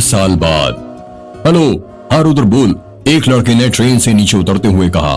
साल बाद। हेलो, हाँ रुद्र बोल, एक लड़के ने ट्रेन से नीचे उतरते हुए कहा।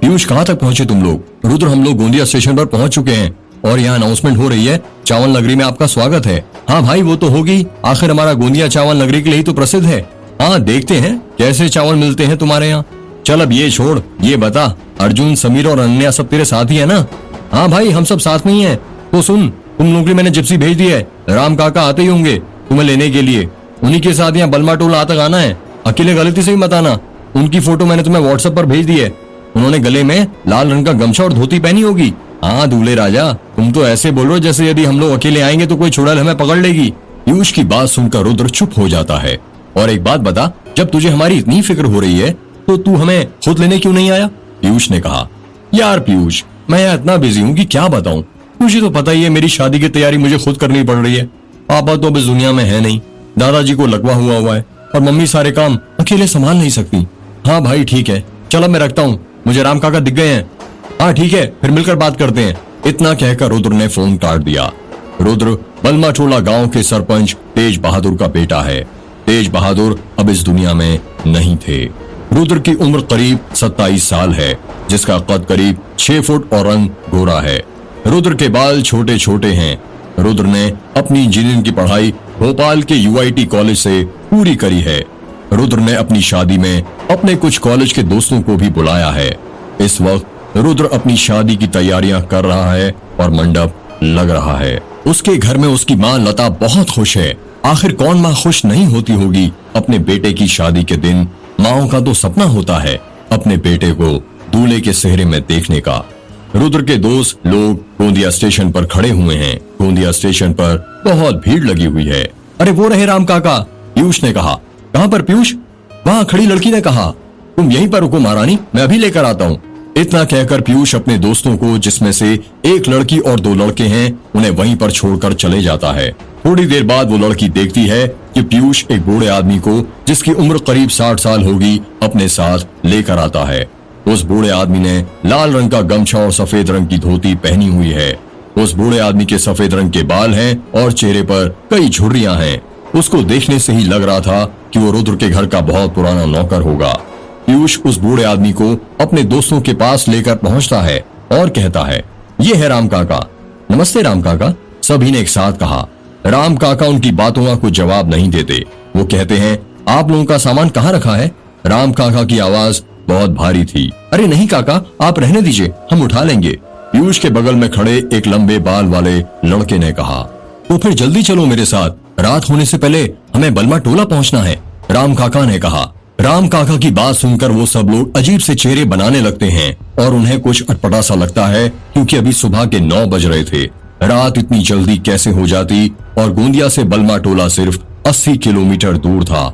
पीयूष कहाँ तक पहुंचे तुम लोग? रुद्र हम लोग गोंदिया स्टेशन पर पहुंच चुके हैं और यहाँ अनाउंसमेंट हो रही है, चावल नगरी में आपका स्वागत है। हाँ भाई वो तो होगी, आखिर हमारा गोंदिया चावल नगरी के लिए ही तो प्रसिद्ध है। हाँ देखते हैं कैसे चावल मिलते हैं तुम्हारे यहाँ। चल अब ये छोड़, ये बता अर्जुन, समीर और अनन्या सब तेरे साथ ही है ना? हाँ भाई हम सब साथ में ही है। तो सुन, तुम लोगों के लिए मैंने जिप्सी भेज दी है, राम काका आते ही होंगे तुम्हें लेने के लिए। उन्हीं के साथ यहाँ बलमा टोला तक आना है, अकेले गलती से ही मत आना। उनकी फोटो मैंने तुम्हें व्हाट्सएप पर भेज दी है, उन्होंने गले में लाल रंग का गमछा और धोती पहनी होगी। हाँ दूल्हे राजा, तुम तो ऐसे बोल रहे हो जैसे यदि हम लोग अकेले आएंगे तो कोई चुड़ैल हमें पकड़ लेगी। पीयूष की बात सुनकर रुद्र चुप हो जाता है। और एक बात बता, जब तुझे हमारी इतनी फिक्र हो रही है तो तू हमें खुद लेने क्यों नहीं आया? पीयूष ने कहा। यार पीयूष, मैं यहाँ इतना बिजी हूँ कि क्या बताऊं, तुझे तो पता ही है मेरी शादी की तैयारी मुझे खुद करनी पड़ रही है। पापा तो अब इस दुनिया में है नहीं, दादाजी को लकवा हुआ है और मम्मी सारे काम अकेले संभाल नहीं सकती। हाँ भाई ठीक है, चलो मैं रखता हूँ, मुझे राम काका दिख गए हैं। हाँ ठीक है, फिर मिलकर बात करते हैं। इतना कहकर रुद्र ने फोन काट दिया। रुद्र बलमा टोला गांव के सरपंच तेज बहादुर का बेटा है। तेज बहादुर अब इस दुनिया में नहीं थे। रुद्र की उम्र करीब 27 साल है, जिसका कद करीब 6 फुट और रंग गोरा है। रुद्र के बाल छोटे छोटे हैं। रुद्र ने अपनी इंजीनियरिंग की पढ़ाई भोपाल के UIT कॉलेज से पूरी करी है। रुद्र ने अपनी शादी में अपने कुछ कॉलेज के दोस्तों को भी बुलाया है। इस वक्त रुद्र अपनी शादी की तैयारियां कर रहा है और मंडप लग रहा है। उसके घर में उसकी माँ लता बहुत खुश है। आखिर कौन माँ खुश नहीं होती होगी अपने बेटे की शादी के दिन? माँओं का तो सपना होता है अपने बेटे को दूल्हे के सेहरे में देखने का। रुद्र के दोस्त लोग गोंदिया स्टेशन पर खड़े हुए हैं। गोंदिया स्टेशन पर बहुत भीड़ लगी हुई है। अरे वो रहे राम काका, पीयूष ने कहा। कहाँ पर पीयूष? वहाँ खड़ी लड़की ने कहा। तुम यहीं पर रुको महारानी, मैं अभी लेकर आता हूँ। इतना कहकर पीयूष अपने दोस्तों को, जिसमें से एक लड़की और 2 लड़के हैं, उन्हें वहीं पर छोड़कर चले जाता है। थोड़ी देर बाद वो लड़की देखती है कि पीयूष एक बूढ़े आदमी को, जिसकी उम्र करीब 60 साल होगी, अपने साथ लेकर आता है। उस बूढ़े आदमी ने लाल रंग का गमछा और सफेद रंग की धोती पहनी हुई है। उस बूढ़े आदमी के सफेद रंग के बाल हैं और चेहरे पर कई झुर्रियां हैं। उसको देखने से ही लग रहा था कि वो रुद्र के घर का बहुत पुराना नौकर होगा। पीयूष उस बूढ़े आदमी को अपने दोस्तों के पास लेकर पहुंचता है और कहता है, ये है राम काका। नमस्ते राम काका, सभी ने एक साथ कहा। राम काका उनकी बातों का कुछ जवाब नहीं देते। वो कहते हैं, आप लोगों का सामान कहाँ रखा है? राम काका की आवाज बहुत भारी थी। अरे नहीं काका, आप रहने दीजिए, हम उठा लेंगे। पीयूष के बगल में खड़े एक लंबे बाल वाले लड़के ने कहा। तो फिर जल्दी चलो मेरे साथ, रात होने से पहले हमें बलमा टोला पहुंचना है, राम काका ने कहा। राम काका की बात सुनकर वो सब लोग अजीब से चेहरे बनाने लगते हैं और उन्हें कुछ अटपटा सा लगता है, क्योंकि अभी सुबह के 9 बज रहे थे। रात इतनी जल्दी कैसे हो जाती? और गोंदिया से बलमा टोला सिर्फ 80 किलोमीटर दूर था।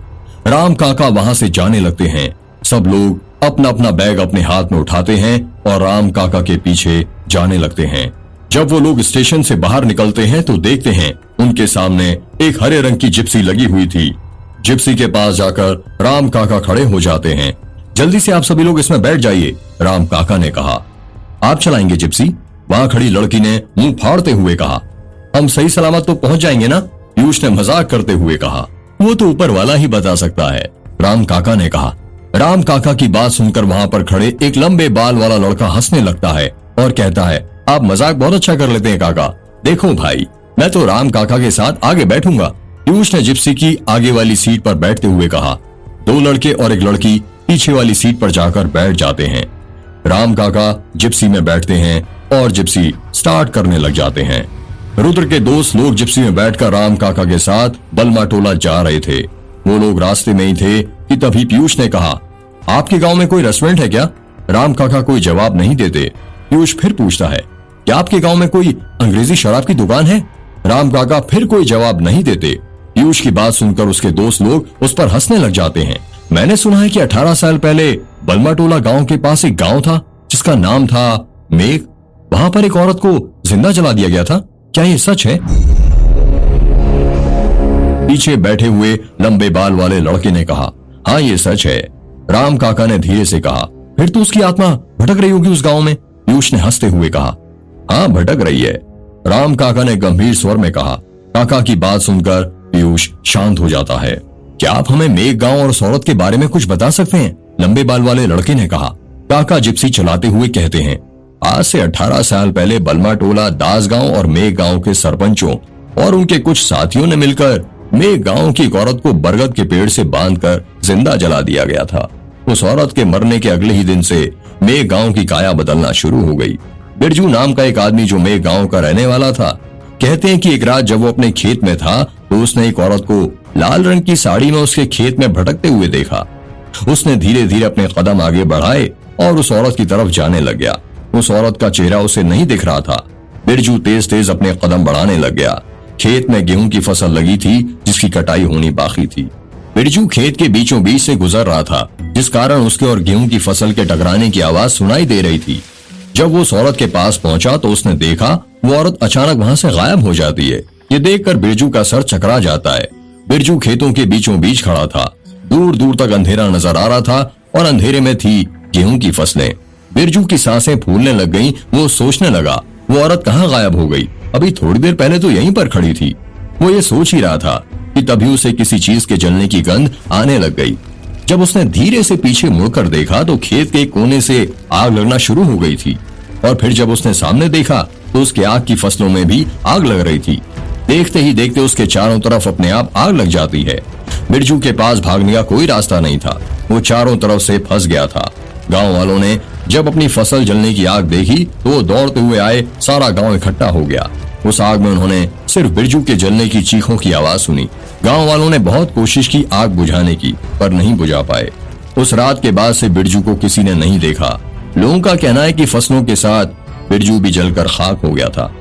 राम काका वहां से जाने लगते हैं। सब लोग अपना अपना बैग अपने हाथ में उठाते हैं और राम काका के पीछे जाने लगते हैं। जब वो लोग स्टेशन से बाहर निकलते हैं तो देखते हैं उनके सामने एक हरे रंग की जिप्सी लगी हुई थी। जिप्सी के पास जाकर राम काका खड़े हो जाते हैं। जल्दी से आप सभी लोग इसमें बैठ जाइए, राम काका ने कहा। आप चलाएंगे जिप्सी? वहां खड़ी लड़की ने मुंह फाड़ते हुए कहा। हम सही सलामत तो पहुंच जाएंगे ना? पीयूष ने मजाक करते हुए कहा। वो तो ऊपर वाला ही बता सकता है, राम काका ने कहा। राम काका की बात सुनकर वहां पर खड़े एक लंबे बाल वाला लड़का हंसने लगता है और कहता है, आप मजाक बहुत अच्छा कर लेते हैं काका। देखो भाई, मैं तो राम काका के साथ आगे बैठूंगा। पीयूष ने जिप्सी की आगे वाली सीट पर बैठते हुए कहा। 2 लड़के और एक लड़की पीछे वाली सीट पर जाकर बैठ जाते हैं। राम काका जिप्सी में बैठते हैं और जिप्सी स्टार्ट करने लग जाते हैं। रुद्र के दोस्त लोग जिप्सी में बैठकर राम काका के साथ बलमा टोला जा रहे थे। वो लोग रास्ते में ही थे कि तभी पीयूष ने कहा, आपके गांव में कोई रेस्टोरेंट है क्या? राम काका कोई जवाब नहीं देते। पीयूष फिर पूछता है, क्या आपके गांव में कोई अंग्रेजी शराब की दुकान है? राम काका फिर कोई जवाब नहीं देते। पीयूष की बात सुनकर उसके दोस्त लोग उस पर हंसने लग जाते हैं। मैंने सुना है कि 18 साल पहले बलमा टोला गांव के पास एक गांव था जिसका नाम था मेघ। वहां पर एक औरत को जिंदा जला दिया गया था, क्या ये सच है? पीछे बैठे हुए लंबे बाल वाले लड़के ने कहा, हाँ ये सच है। राम काका ने धीरे से कहा, फिर तो उसकी आत्मा भटक रही होगी उस गांव में। पीयूष ने हंसते हुए कहा, हाँ भटक रही है। राम काका ने गंभीर स्वर में कहा। काका की बात सुनकर पीयूष शांत हो जाता है। क्या आप हमें मेघ गांव और उस औरत के बारे में कुछ बता सकते हैं? लंबे बाल वाले लड़के ने कहा। काका जिप्सी चलाते हुए कहते हैं, आज से 18 साल पहले बलमा टोला, दास गांव और मेघ गांव के सरपंचों और उनके कुछ साथियों ने मिलकर मेघ गांव की एक औरत को बरगद के पेड़ से बांधकर जिंदा जला दिया गया था। उस औरत के मरने के अगले ही दिन से मेघ गांव की काया बदलना शुरू हो गई। बिरजू नाम का एक आदमी जो मेघ गांव का रहने वाला था, कहते हैं कि एक रात जब वो अपने खेत में था तो उसने एक औरत को लाल रंग की साड़ी में उसके खेत में भटकते हुए देखा। उसने धीरे धीरे अपने कदम आगे बढ़ाए और उस औरत की तरफ जाने लग गया। उस औरत का चेहरा उसे नहीं दिख रहा था। बिरजू तेज तेज अपने कदम बढ़ाने लग गया। खेत में गेहूं की फसल लगी थी जिसकी कटाई होनी बाकी थी। बिरजू खेत के बीचों बीच से गुजर रहा था, जिस कारण उसके और गेहूं की फसल के टकराने की आवाज सुनाई दे रही थी। जब वो उस औरत के पास पहुंचा तो उसने देखा वो औरत अचानक वहां से गायब हो जाती है। ये देखकर बिरजू का सर चकरा जाता है। बिरजू खेतों के बीचों बीच खड़ा था। दूर दूर तक अंधेरा नजर आ रहा था और अंधेरे में थी गेहूं की फसलें। बिरजू की सांसें फूलने लग गईं। वो सोचने लगा, वो औरत कहाँ गायब हो गई? अभी थोड़ी देर पहले तो यहीं पर खड़ी थी। वो ये सोच ही रहा था कि तभी उसे किसी चीज के जलने की गंध आने लग गई। जब उसने धीरे से पीछे मुड़कर देखा तो खेत के कोने से आग लगना शुरू हो गई थी। और फिर जब उसने सामने देखा तो उसके आग की फसलों में भी आग लग रही थी। देखते ही देखते उसके चारों तरफ अपने आप आग लग जाती है। बिरजू के पास भागने का कोई रास्ता नहीं था। वो चारों तरफ से फंस गया था। गांव वालों ने जब अपनी फसल जलने की आग देखी तो वो दौड़ते हुए आए। सारा गांव इकट्ठा हो गया। उस आग में उन्होंने सिर्फ बिरजू के जलने की चीखों की आवाज सुनी। गांव वालों ने बहुत कोशिश की आग बुझाने की, पर नहीं बुझा पाए। उस रात के बाद से बिरजू को किसी ने नहीं देखा। लोगों का कहना है कि फसलों के साथ बिरजू भी जलकर खाक हो गया था।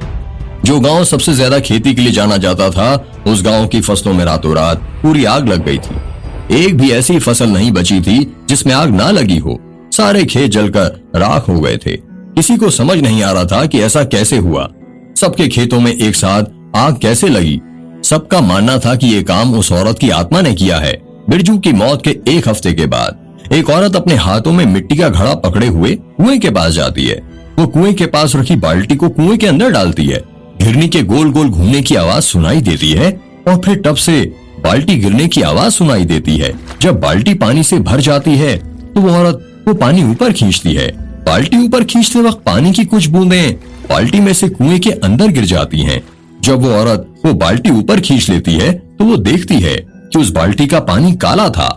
जो गांव सबसे ज्यादा खेती के लिए जाना जाता था, उस गांव की फसलों में रातों रात पूरी आग लग गई थी। एक भी ऐसी फसल नहीं बची थी जिसमें आग ना लगी हो। सारे खेत जलकर राख हो गए थे। किसी को समझ नहीं आ रहा था कि ऐसा कैसे हुआ। सबके खेतों में एक साथ आग कैसे लगी। सबका मानना था कि ये काम उस औरत की आत्मा ने किया है। बिरजू की मौत के एक हफ्ते के बाद एक औरत अपने हाथों में मिट्टी का घड़ा पकड़े हुए कुएं के पास जाती है। वो कुएं के पास रखी बाल्टी को कुएं के अंदर डालती है। घिरनी के गोल गोल घूमने की आवाज सुनाई देती है और फिर टब से बाल्टी गिरने की आवाज सुनाई देती है। जब बाल्टी पानी से भर जाती है तो वो औरत वो पानी ऊपर खींचती है। बाल्टी ऊपर खींचते वक्त पानी की कुछ बूंदें बाल्टी में से कुएं के अंदर गिर जाती हैं। जब वो औरत वो बाल्टी ऊपर खींच लेती है तो वो देखती है कि उस बाल्टी का पानी काला था।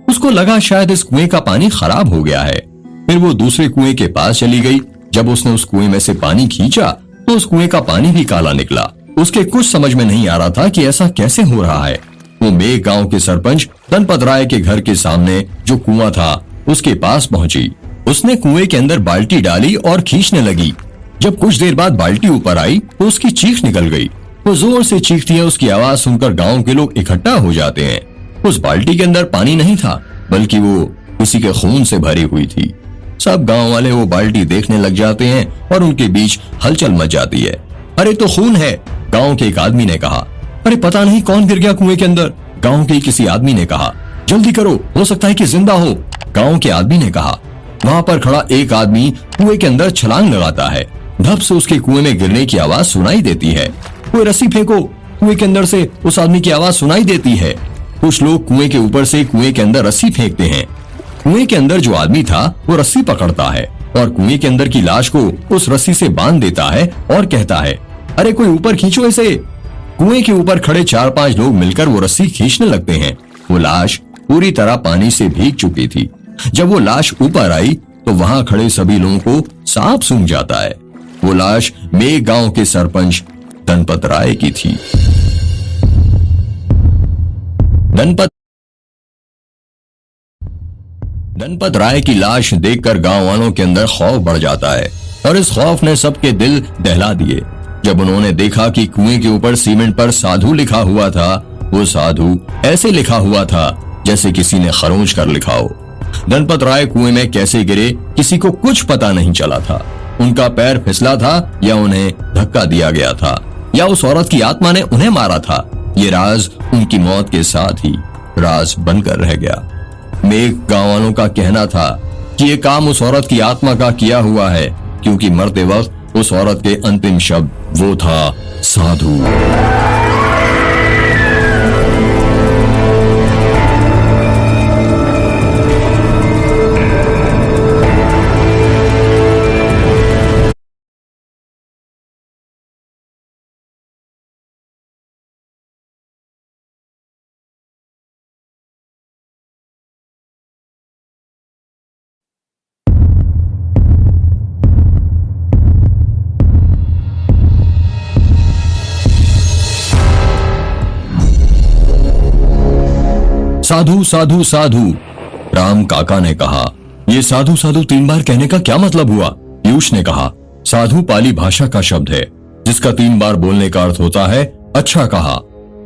उसको लगा शायद इस कुएं का पानी खराब हो गया है। फिर वो दूसरे कुएं के पास चली गई। जब उसने उस कुएं में से पानी खींचा तो उस कुएं का पानी भी काला निकला। उसके कुछ समझ में नहीं आ रहा था कि ऐसा कैसे हो रहा है। वो मेघ गांव के सरपंच धनपत राय के घर के सामने जो कुआं था उसके पास पहुंची। उसने कुएं के अंदर बाल्टी डाली और खींचने लगी। जब कुछ देर बाद बाल्टी ऊपर आई तो उसकी चीख निकल गई। वो जोर से चीखती है। उसकी आवाज सुनकर गांव के लोग इकट्ठा हो जाते हैं। उस बाल्टी के अंदर पानी नहीं था, बल्कि वो किसी के खून से भरी हुई थी। सब गांव वाले वो बाल्टी देखने लग जाते हैं और उनके बीच हलचल मच जाती है। अरे तो खून है, गांव के एक आदमी ने कहा। अरे पता नहीं कौन गिर गया कुएं के अंदर, गांव के किसी आदमी ने कहा। जल्दी करो, हो सकता है कि जिंदा हो, गांव के आदमी ने कहा। वहां पर खड़ा एक आदमी कुएं के अंदर छलांग लगाता है। धप से उसके कुएं में गिरने की आवाज सुनाई देती है। कोई रस्सी फेंको, कुएं के अंदर से उस आदमी की आवाज सुनाई देती है। कुछ लोग कुएं के ऊपर से कुएं के अंदर रस्सी फेंकते हैं। कुएं के अंदर जो आदमी था वो रस्सी पकड़ता है और कुएं के अंदर की लाश को उस रस्सी से बांध देता है और कहता है, अरे कोई ऊपर खींचो इसे। कुएं के ऊपर खड़े 4-5 लोग मिलकर वो रस्सी खींचने लगते हैं। वो लाश पूरी तरह पानी से भीग चुकी थी। जब वो लाश ऊपर आई तो वहां खड़े सभी लोगों को सांप सूंघ जाता है। वो लाश मेघ गांव के सरपंच धनपत राय की थी। धनपत राय की लाश देखकर गांव वालों के अंदर खौफ बढ़ जाता है और इस खौफ ने सबके दिल दहला दिए। जब उन्होंने देखा कि कुएं के ऊपर सीमेंट पर साधु लिखा हुआ था, वो साधु ऐसे लिखा हुआ था जैसे किसी ने खरोंच कर लिखा हो। धनपत राय कुएं में कैसे गिरे किसी को कुछ पता नहीं चला था। उनका पैर फिसला था या उन्हें धक्का दिया गया था या उस औरत की आत्मा ने उन्हें मारा था। ये राज उनकी मौत के साथ ही राज बनकर रह गया। मेघ गांव वालों का कहना था कि ये काम उस औरत की आत्मा का किया हुआ है, क्योंकि मरते वक्त उस औरत के अंतिम शब्द वो था साधु। साधु साधु साधु। राम काका ने कहा, ये साधु साधु 3 बार कहने का क्या मतलब हुआ? पीयूष ने कहा, साधु पाली भाषा का शब्द है जिसका 3 बार बोलने का अर्थ होता है अच्छा कहा,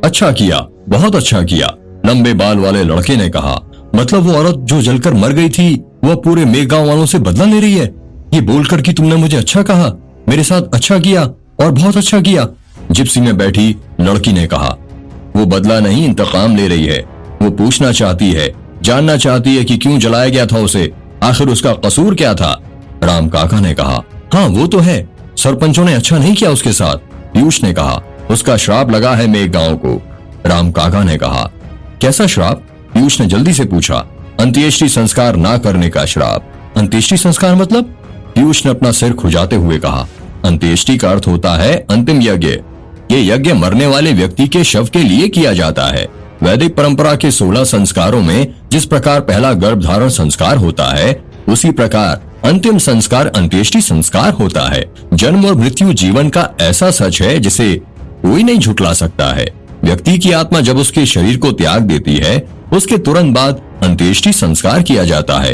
अच्छा किया, बहुत अच्छा किया। लंबे बाल वाले लड़के ने कहा, मतलब वो औरत जो जलकर मर गई थी वो पूरे मेघ गांव वालों से बदला ले रही है ये बोलकर कि तुमने मुझे अच्छा कहा, मेरे साथ अच्छा किया और बहुत अच्छा किया। जिप्सी में बैठी लड़की ने कहा, वो बदला नहीं इंतकाम ले रही है। वो पूछना चाहती है, जानना चाहती है कि क्यों जलाया गया था उसे, आखिर उसका कसूर क्या था। राम काका ने कहा, हाँ वो तो है, सरपंचों ने अच्छा नहीं किया उसके साथ। पीयूष ने कहा, उसका श्राप लगा है मेघ गांव को। राम काका ने कहा, कैसा श्राप? पीयूष ने जल्दी से पूछा। अंत्येष्टि संस्कार ना करने का श्राप। अंत्येष्टि संस्कार मतलब? पीयूष ने अपना सिर खुजाते हुए कहा, अंत्येष्टि का अर्थ होता है अंतिम यज्ञ। ये यज्ञ मरने वाले व्यक्ति के शव के लिए किया जाता है। वैदिक परंपरा के 16 संस्कारों में जिस प्रकार पहला गर्भधारण संस्कार होता है उसी प्रकार अंतिम संस्कार अंत्येष्टि संस्कार होता है। जन्म और मृत्यु जीवन का ऐसा सच है जिसे कोई नहीं झुठला सकता है। व्यक्ति की आत्मा जब उसके शरीर को त्याग देती है उसके तुरंत बाद अंत्येष्टि संस्कार किया जाता है।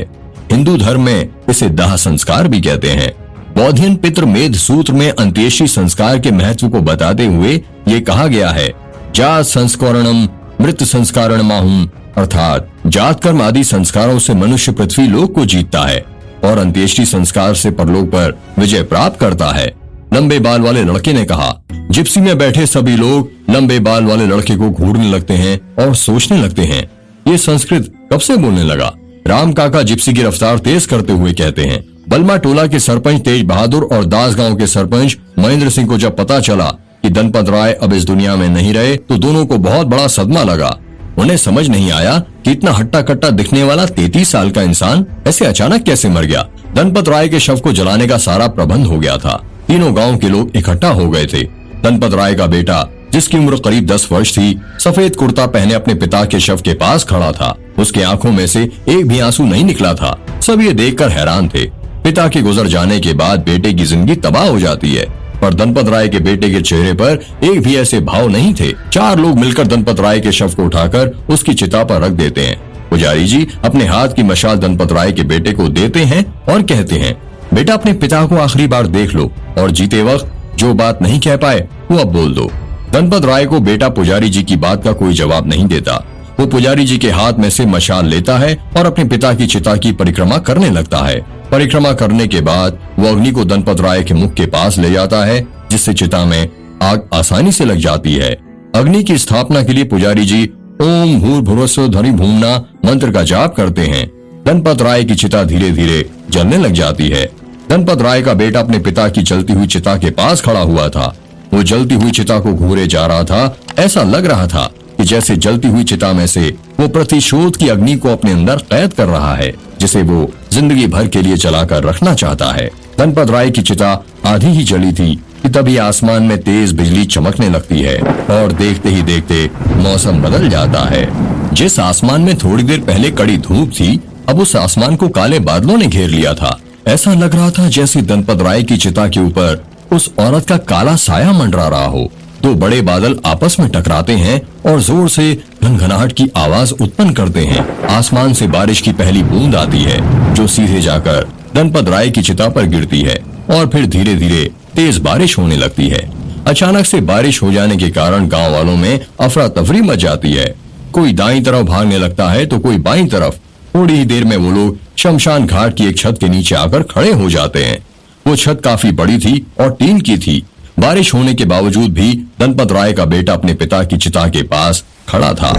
हिंदू धर्म में इसे दाह संस्कार भी कहते हैं। बौद्धियन पितृ मेध सूत्र में अंत्येष्टि संस्कार के महत्व को बताते हुए ये कहा गया है, जात संस्करणम मृत संस्कारण माहूम, अर्थात जात कर्म आदि संस्कारों से मनुष्य पृथ्वी लोक को जीतता है और अंत्येष्टि संस्कार से परलोक पर विजय प्राप्त करता है। लंबे बाल वाले लड़के ने कहा। जिप्सी में बैठे सभी लोग लंबे बाल वाले लड़के को घूरने लगते हैं और सोचने लगते हैं, ये संस्कृत कब से बोलने लगा? राम काका जिप्सी की रफ्तार तेज करते हुए कहते हैं, बलमा टोला के सरपंच तेज बहादुर और दास गांव के सरपंच महेंद्र सिंह को जब पता चला कि धनपत राय अब इस दुनिया में नहीं रहे तो दोनों को बहुत बड़ा सदमा लगा। उन्हें समझ नहीं आया कि इतना हट्टा कट्टा दिखने वाला 33 साल का इंसान ऐसे अचानक कैसे मर गया। धनपत राय के शव को जलाने का सारा प्रबंध हो गया था। तीनों गांव के लोग इकट्ठा हो गए थे। धनपत राय का बेटा जिसकी उम्र करीब 10 वर्ष थी सफेद कुर्ता पहने अपने पिता के शव के पास खड़ा था। उसके आंखों में से एक भी आंसू नहीं निकला था। सब ये देखकर हैरान थे। पिता के गुजर जाने के बाद बेटे की जिंदगी तबाह हो जाती है, पर धनपत राय के बेटे के चेहरे पर एक भी ऐसे भाव नहीं थे। 4 लोग मिलकर धनपत राय के शव को उठाकर उसकी चिता पर रख देते हैं। पुजारी जी अपने हाथ की मशाल धनपत राय के बेटे को देते हैं और कहते हैं, बेटा अपने पिता को आखिरी बार देख लो और जीते वक्त जो बात नहीं कह पाए वो अब बोल दो। धनपत राय को बेटा पुजारी जी की बात का कोई जवाब नहीं देता। वो पुजारी जी के हाथ में से मशाल लेता है और अपने पिता की चिता की परिक्रमा करने लगता है। परिक्रमा करने के बाद वो अग्नि को धनपत राय के मुख के पास ले जाता है, जिससे चिता में आग आसानी से लग जाती है। अग्नि की स्थापना के लिए पुजारी जी ओम भूर्भुवस्सुः ध्वनि भूम्ना मंत्र का जाप करते हैं। धनपत राय की चिता धीरे धीरे जलने लग जाती है। धनपत राय का बेटा अपने पिता की जलती हुई चिता के पास खड़ा हुआ था। वो जलती हुई चिता को घूरे जा रहा था। ऐसा लग रहा था कि जैसे जलती हुई चिता में से वो प्रतिशोध की अग्नि को अपने अंदर कैद कर रहा है, जिसे वो जिंदगी भर के लिए जलाकर रखना चाहता है। धनपत राय की चिता आधी ही जली थी कि तभी आसमान में तेज बिजली चमकने लगती है और देखते ही देखते मौसम बदल जाता है। जिस आसमान में थोड़ी देर पहले कड़ी धूप थी, अब उस आसमान को काले बादलों ने घेर लिया था। ऐसा लग रहा था जैसे धनपत राय की चिता के ऊपर उस औरत का काला साया मंडरा रहा हो। 2 बड़े बादल आपस में टकराते हैं और जोर से घनघनाहट की आवाज उत्पन्न करते हैं। आसमान से बारिश की पहली बूंद आती है जो सीधे जाकर धनपत राय की चिता पर गिरती है और फिर धीरे धीरे तेज बारिश होने लगती है। अचानक से बारिश हो जाने के कारण गांव वालों में अफरा तफरी मच जाती है। कोई दाईं तरफ भागने लगता है तो कोई बाईं तरफ। थोड़ी ही देर में वो लोग शमशान घाट की एक छत के नीचे आकर खड़े हो जाते हैं। वो छत काफी बड़ी थी और टीन की थी। बारिश होने के बावजूद भी धनपत राय का बेटा अपने पिता की चिता के पास खड़ा था।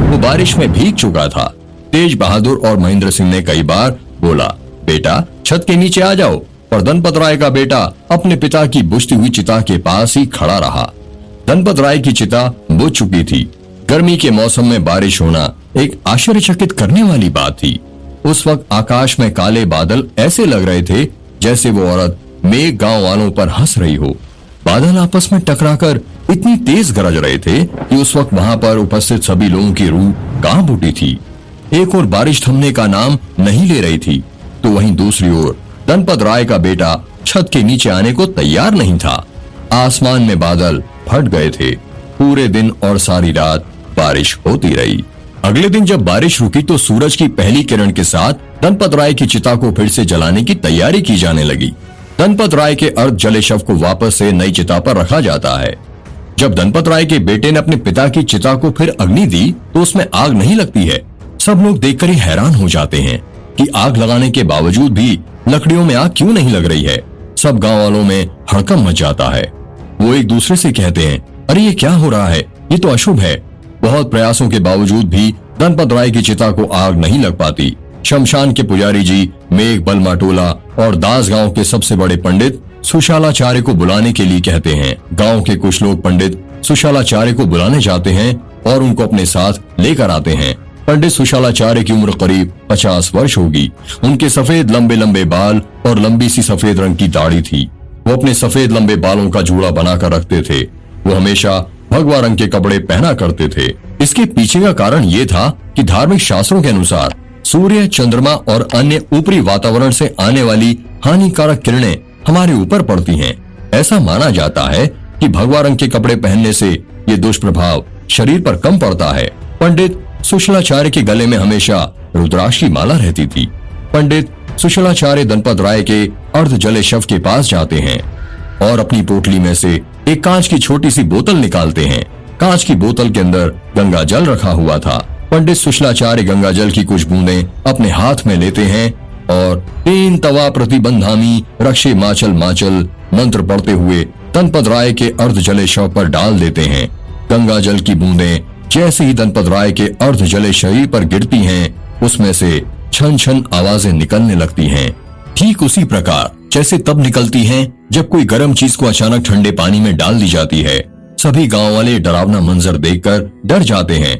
वो बारिश में भीग चुका था। तेज बहादुर और महेंद्र सिंह ने कई बार बोला, बेटा छत के नीचे आ जाओ, पर धनपत राय का बेटा अपने पिता की बुझती हुई चिता के पास ही खड़ा रहा। धनपत राय की चिता बुझ चुकी थी। गर्मी के मौसम में बारिश होना एक आश्चर्यचकित करने वाली बात थी। उस वक्त आकाश में काले बादल ऐसे लग रहे थे जैसे वो औरत मेघ गांव वालों पर हंस रही हो। बादल आपस में टकराकर इतनी तेज गरज रहे थे कि उस वक्त वहां पर उपस्थित सभी लोगों की रूह कांप उठी थी। एक और बारिश थमने का नाम नहीं ले रही थी, तो वहीं दूसरी ओर धनपत राय का बेटा छत के नीचे आने को तैयार नहीं था। आसमान में बादल फट गए थे। पूरे दिन और सारी रात बारिश होती रही। अगले दिन जब बारिश रुकी तो सूरज की पहली किरण के साथ धनपत राय की चिता को फिर से जलाने की तैयारी की जाने लगी। धनपत राय के अर्ध जले शव को वापस से नई चिता पर रखा जाता है। जब धनपत राय के बेटे ने अपने पिता की चिता को फिर अग्नि दी तो उसमें आग नहीं लगती है। सब लोग देखकर ही हैरान हो जाते हैं कि आग लगाने के बावजूद भी लकड़ियों में आग क्यों नहीं लग रही है। सब गांव वालों में हड़कंप मच जाता है। वो एक दूसरे से कहते हैं, अरे ये क्या हो रहा है, ये तो अशुभ है। बहुत प्रयासों के बावजूद भी धनपत राय की चिता को आग नहीं लग पाती। शमशान के पुजारी जी मेघ बल माटोला और दास गांव के सबसे बड़े पंडित सुशालाचार्य को बुलाने के लिए कहते हैं। गांव के कुछ लोग पंडित सुशालाचार्य को बुलाने जाते हैं और उनको अपने साथ लेकर आते हैं। पंडित सुशालाचार्य की उम्र करीब 50 वर्ष होगी। उनके सफेद लंबे लंबे बाल और लंबी सी सफेद रंग की दाढ़ी थी। वो अपने सफेद लंबे बालों का जूड़ा बनाकर रखते थे। वो हमेशा भगवा रंग के कपड़े पहना करते थे। इसके पीछे का कारण ये था कि धार्मिक शास्त्रों के अनुसार सूर्य, चंद्रमा और अन्य ऊपरी वातावरण से आने वाली हानिकारक किरणें हमारे ऊपर पड़ती हैं। ऐसा माना जाता है कि भगवा रंग के कपड़े पहनने से ये दुष्प्रभाव शरीर पर कम पड़ता है। पंडित सुशलाचार्य के गले में हमेशा रुद्राक्ष की माला रहती थी। पंडित सुशलाचार्य धनपत राय के अर्ध जले शव के पास जाते हैं और अपनी पोटली में से एक कांच की छोटी सी बोतल निकालते हैं। कांच की बोतल के अंदर गंगा जल रखा हुआ था। पंडित सुशलाचार्य गंगा जल की कुछ बूंदें अपने हाथ में लेते हैं और तीन तवा प्रतिबंधामी रक्षे माचल माचल मंत्र पढ़ते हुए धनपत राय के अर्ध जले शव पर डाल देते हैं। गंगा जल की बूंदें जैसे ही धनपत राय के अर्ध जले शरीर पर गिरती हैं, उसमें से छन छन आवाजें निकलने लगती हैं। ठीक उसी प्रकार जैसे तब निकलती हैं जब कोई गर्म चीज को अचानक ठंडे पानी में डाल दी जाती है। सभी गांव वाले डरावना मंजर देखकर डर जाते हैं।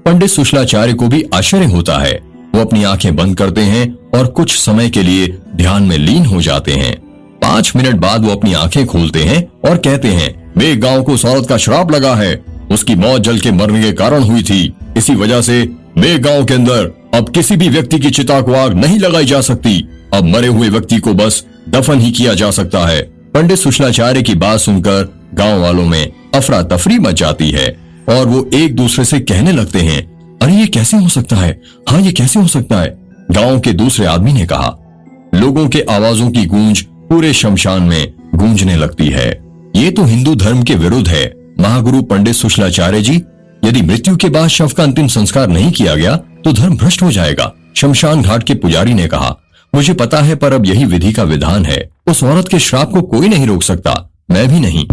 पंडित सुशलाचार्य को भी आश्चर्य होता है। वो अपनी आंखें बंद करते हैं और कुछ समय के लिए ध्यान में लीन हो जाते हैं। 5 मिनट बाद वो अपनी आंखें खोलते हैं और कहते हैं, मेरे गांव को उस औरत का श्राप लगा है। उसकी मौत जल के मरने के कारण हुई थी। इसी वजह से मेरे गांव के अंदर अब किसी भी व्यक्ति की चिता को आग नहीं लगाई जा सकती। अब मरे हुए व्यक्ति को बस दफन ही किया जा सकता है। पंडित सुशलाचार्य की बात सुनकर गांव वालों में अफरा तफरी मच जाती है और वो एक दूसरे से कहने लगते हैं, अरे ये कैसे हो सकता है, हाँ ये कैसे हो सकता है। गांव के दूसरे आदमी ने कहा, लोगों के आवाजों की गूंज पूरे शमशान में गूंजने लगती है। ये तो हिंदू धर्म के विरुद्ध है। महागुरु पंडित सुशलाचार्य जी, यदि मृत्यु के बाद शव का अंतिम संस्कार नहीं किया गया तो धर्म भ्रष्ट हो जाएगा। शमशान घाट के पुजारी ने कहा, मुझे पता है, पर अब यही विधि का विधान है। उस औरत के श्राप को कोई नहीं रोक सकता, मैं भी नहीं।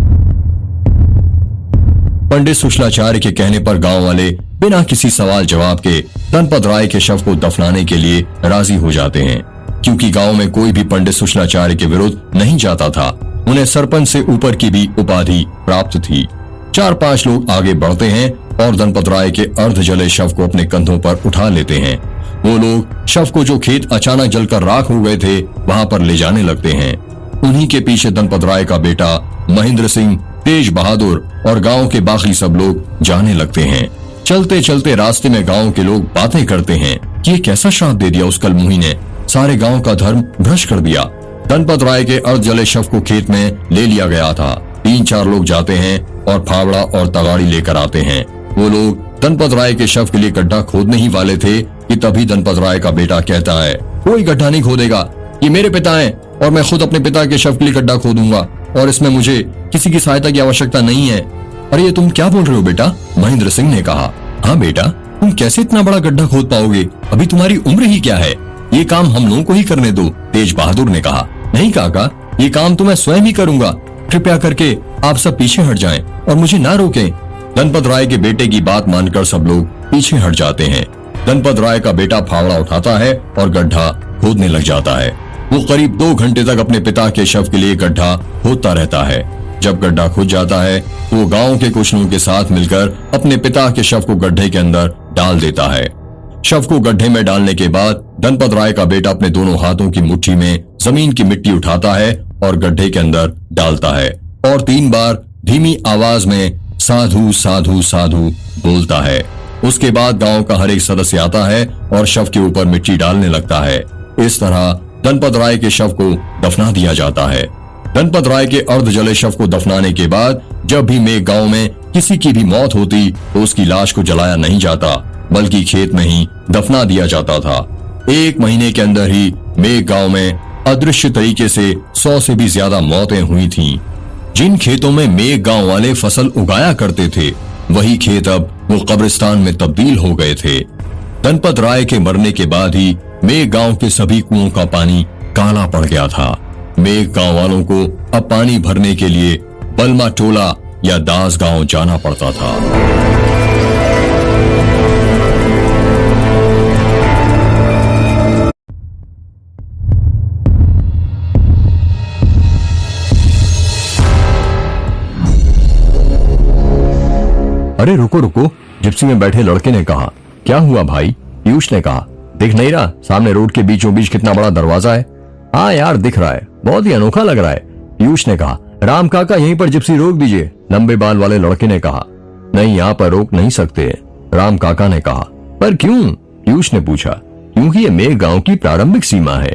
पंडित सुशलाचार्य के कहने पर गांव वाले बिना किसी सवाल जवाब के धनपत राय के शव को दफनाने के लिए राजी हो जाते हैं। क्योंकि गांव में कोई भी पंडित सुशलाचार्य के विरुद्ध नहीं जाता था, उन्हें सरपंच से ऊपर की भी उपाधि प्राप्त थी। 4-5 लोग आगे बढ़ते हैं और धनपत राय के अर्ध जले शव को अपने कंधों पर उठा लेते हैं। वो लोग शव को जो खेत अचानक जलकर राख हो गए थे वहां पर ले जाने लगते हैं। उन्हीं के पीछे धनपत राय का बेटा महेंद्र सिंह, तेज बहादुर और गांव के बाकी सब लोग जाने लगते हैं। चलते चलते रास्ते में गांव के लोग बातें करते हैं कि ये कैसा श्राप दे दिया उस कलमुही ने, सारे गांव का धर्म भ्रष्ट कर दिया। धनपत राय के अर्ध जले शव को खेत में ले लिया गया था। 3-4 लोग जाते हैं और फावड़ा और तगाड़ी लेकर आते हैं। वो लोग धनपत राय के शव के लिए गड्ढा खोदने ही वाले थे कि तभी धनपत राय का बेटा कहता है, कोई गड्ढा नहीं खोदेगा, ये मेरे पिता हैं और मैं खुद अपने पिता के शव के लिए गड्ढा खोदूंगा और इसमें मुझे किसी की सहायता की आवश्यकता नहीं है। अरे ये तुम क्या बोल रहे हो बेटा, महेंद्र सिंह ने कहा। हाँ बेटा, तुम कैसे इतना बड़ा गड्ढा खोद पाओगे, अभी तुम्हारी उम्र ही क्या है, ये काम हम लोगों को ही करने दो, तेज बहादुर ने कहा। नहीं काका, ये काम तो मैं स्वयं ही करूंगा, कृपया करके आप सब पीछे हट जाएं और मुझे ना रोकें। धनपत राय के बेटे की बात मानकर सब लोग पीछे हट जाते हैं। धनपत राय का बेटा फावड़ा उठाता है और गड्ढा खोदने लग जाता है। वो करीब 2 घंटे तक अपने पिता के शव के लिए गड्ढा खोदता रहता है। जब गड्ढा खुद जाता है तो वो गांव के कुछ लोगों के साथ मिलकर अपने पिता के शव को गड्ढे के अंदर डाल देता है। शव को गड्ढे में डालने के बाद धनपत राय का बेटा अपने दोनों हाथों की मुट्ठी में जमीन की मिट्टी उठाता है और गड्ढे के अंदर डालता है और 3 बार धीमी आवाज में साधु साधु साधु बोलता है। उसके बाद गांव का हर एक सदस्य आता है और शव के ऊपर मिट्टी डालने लगता है। इस तरह धनपत राय के शव को दफना दिया जाता है। धनपत राय के अर्ध जले शव को दफनाने के बाद जब भी मेघ गांव में किसी की भी मौत होती तो उसकी लाश को जलाया नहीं जाता, बल्कि खेत में ही दफना दिया जाता था। 1 महीने के अंदर ही मेघ गांव में अदृश्य तरीके से 100 से भी ज्यादा मौतें हुई थीं। जिन खेतों में मेघ गांव वाले फसल उगाया करते थे, वही खेत अब वो कब्रिस्तान में तब्दील हो गए थे। धनपत राय के मरने के बाद ही मेघ गांव के सभी कुओं का पानी काला पड़ गया था। मेघ गांव वालों को अब पानी भरने के लिए बलमा टोला या दास गांव जाना पड़ता था। अरे रुको रुको, जिप्सी में बैठे लड़के ने कहा। क्या हुआ भाई? पीयूष ने कहा। दिख नहीं रहा सामने रोड के बीचों बीच कितना बड़ा दरवाजा है? हाँ यार दिख रहा है, बहुत ही अनोखा लग रहा है, पीयूष ने कहा। राम काका यहीं पर जिप्सी रोक दीजिए, लंबे बाल वाले लड़के ने कहा। नहीं, यहाँ पर रोक नहीं सकते, राम काका ने कहा। पर क्यों? पीयूष ने पूछा। क्योंकि ये मेघ गांव की प्रारंभिक सीमा है।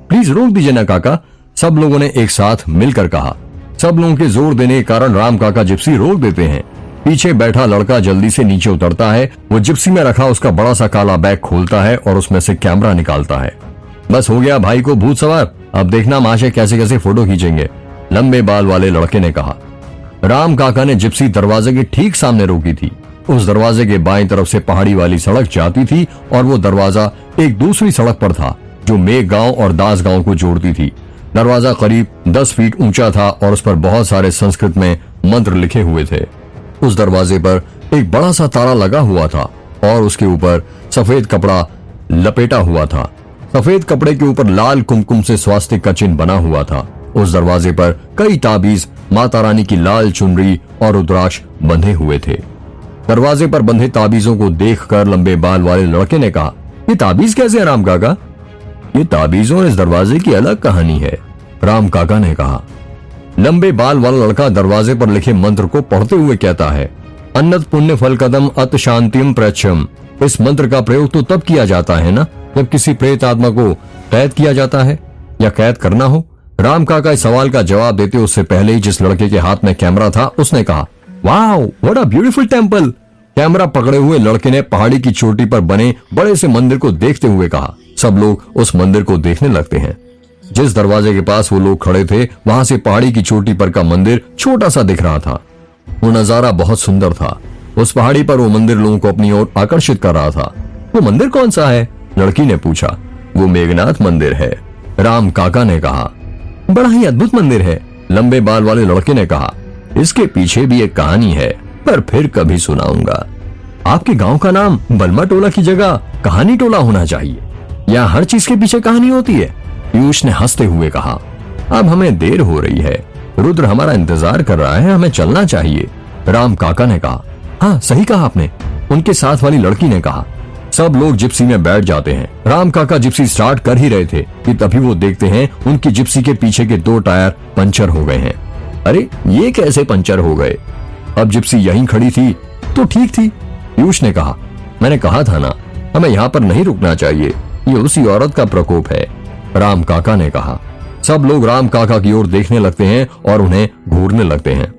प्लीज रोक दीजिए ना काका, सब लोगों ने एक साथ मिलकर कहा। सब लोगों के जोर देने के कारण राम काका जिप्सी रोक देते हैं। पीछे बैठा लड़का जल्दी से नीचे उतरता है। वो जिप्सी में रखा उसका बड़ा सा काला बैग खोलता है और उसमें से कैमरा निकालता है। बस हो गया भाई को भूत सवार, अब देखना माशे कैसे कैसे फोटो खींचेंगे, लंबे बाल वाले लड़के ने कहा। राम काका ने जिप्सी दरवाजे के ठीक सामने रोकी थी। उस दरवाजे के बाईं तरफ से पहाड़ी वाली सड़क जाती थी और वो दरवाजा एक दूसरी सड़क पर था जो मेघ गांव और दास गांव को जोड़ती थी। दरवाजा करीब 10 फीट ऊंचा था और उस पर बहुत सारे संस्कृत में मंत्र लिखे हुए थे। उस दरवाजे पर एक बड़ा सा ताला लगा हुआ था और उसके ऊपर सफेद कपड़ा लपेटा हुआ था। सफेद कपड़े के ऊपर लाल कुमकुम से स्वास्तिक का चिन्ह बना हुआ था। उस दरवाजे पर कई ताबीज, माता रानी की लाल चुनरी और रुद्राक्ष बंधे हुए थे। दरवाजे पर बंधे ताबीजों को देखकर लंबे बाल वाले लड़के ने कहा, ये ताबीज कैसे है राम काका? ये ताबीजों और इस दरवाजे की अलग कहानी है, राम काका ने कहा। लंबे बाल वाला लड़का दरवाजे पर लिखे मंत्र को पढ़ते हुए कहता है, अन्नत पुण्य फल कदम अत शांतिम प्रच्छम। इस मंत्र का प्रयोग तो तब किया जाता है ना जब किसी प्रेत आत्मा को कैद किया जाता है या कैद करना हो। राम काका इस सवाल का जवाब देते उससे पहले ही जिस लड़के के हाथ में कैमरा था उसने कहा, wow what a beautiful temple. Camera पकड़े हुए लड़के ने पहाड़ी की चोटी पर बने बड़े से मंदिर को देखते हुए कहा। सब लोग उस मंदिर को देखने लगते हैं। जिस दरवाजे के पास वो लोग खड़े थे वहां से पहाड़ी की चोटी पर का मंदिर छोटा सा दिख रहा था। वो नजारा बहुत सुंदर था। उस पहाड़ी पर वो मंदिर लोगों को अपनी ओर आकर्षित कर रहा था। वो मंदिर कौन सा है? लड़की ने पूछा। वो मेघनाथ मंदिर है, राम काका ने कहा। बड़ा ही अद्भुत मंदिर है, लंबे बाल वाले लड़के ने कहा। इसके पीछे भी एक कहानी है, पर फिर कभी सुनाऊंगा। आपके गांव का नाम बलमा टोला की जगह कहानी टोला होना चाहिए। यहाँ हर चीज के पीछे कहानी होती है, पीयूष ने हंसते हुए कहा। अब हमें देर हो रही है, रुद्र हमारा इंतजार कर रहा है, हमें चलना चाहिए, राम काका ने कहा। हाँ सही कहा आपने, उनके साथ वाली लड़की ने कहा। सब लोग जिप्सी में बैठ जाते हैं। राम काका जिप्सी स्टार्ट कर ही रहे थे कि तभी वो देखते हैं उनकी जिप्सी के पीछे के 2 टायर पंचर हो गए हैं। अरे ये कैसे पंचर हो गए? अब जिप्सी यहीं खड़ी थी तो ठीक थी, पीयूष ने कहा। मैंने कहा था ना, हमें यहाँ पर नहीं रुकना चाहिए, ये उसी औरत का प्रकोप है, राम काका ने कहा। सब लोग राम काका की ओर देखने लगते हैं और उन्हें घूरने लगते हैं।